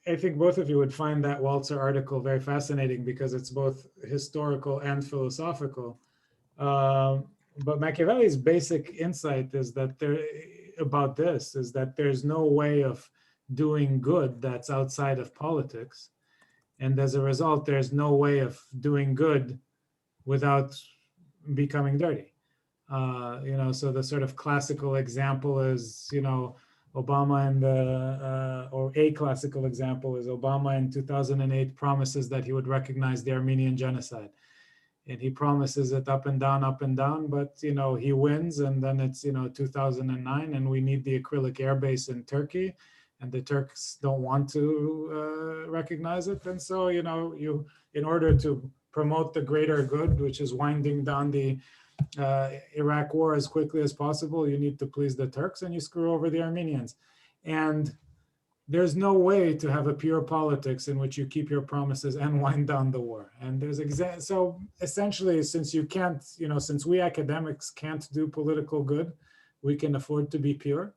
I think both of you would find that Walzer article very fascinating because it's both historical and philosophical. But Machiavelli's basic insight is that there's no way of doing good that's outside of politics. And as a result, there's no way of doing good without becoming dirty. You know, so the sort of classical example is, you know, Obama and or a classical example is Obama in 2008 promises that he would recognize the Armenian genocide. And he promises it up and down, but, you know, he wins, and then it's, you know, 2009, and we need the acrylic airbase in Turkey, and the Turks don't want to recognize it. And so, you know, in order to promote the greater good, which is winding down the Iraq war as quickly as possible, you need to please the Turks, and you screw over the Armenians. And there's no way to have a pure politics in which you keep your promises and wind down the war. And there's so essentially, since you can't, you know, since we academics can't do political good, we can afford to be pure.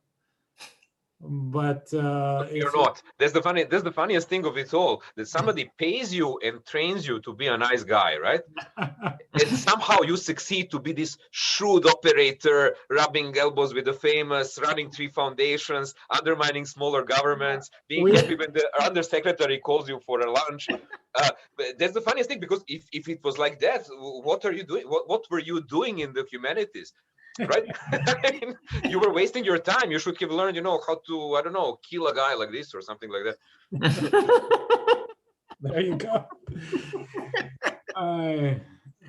But you're not. That's the funniest thing of it all, that somebody pays you and trains you to be a nice guy, right? And somehow you succeed to be this shrewd operator, rubbing elbows with the famous, running 3 foundations, undermining smaller governments, being happy when the undersecretary calls you for a lunch. But that's the funniest thing, because if it was like that, what are you doing? What were you doing in the humanities? Right? I mean, you were wasting your time. You should have learned, you know, how to, I don't know, kill a guy like this or something like that. There you go.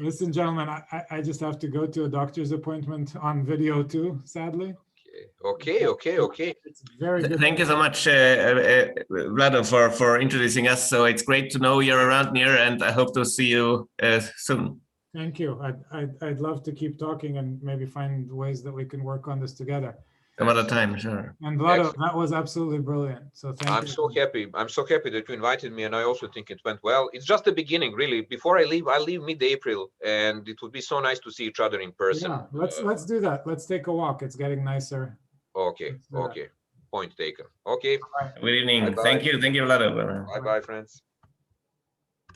Listen, gentlemen, I just have to go to a doctor's appointment on video too, sadly. Okay. It's very good. Thank you so much, Vlado, for introducing us. So it's great to know you're around here, and I hope to see you soon. Thank you. I'd love to keep talking and maybe find ways that we can work on this together. Some other time, sure. And Vlado, that was absolutely brilliant. So thank you. I'm so happy that you invited me, and I also think it went well. It's just the beginning, really. Before I leave mid-April, and it would be so nice to see each other in person. Yeah, let's do that. Let's take a walk. It's getting nicer. Okay. Point taken. Okay. Bye. Good evening. Bye-bye. Thank you, Vlado. Bye, friends.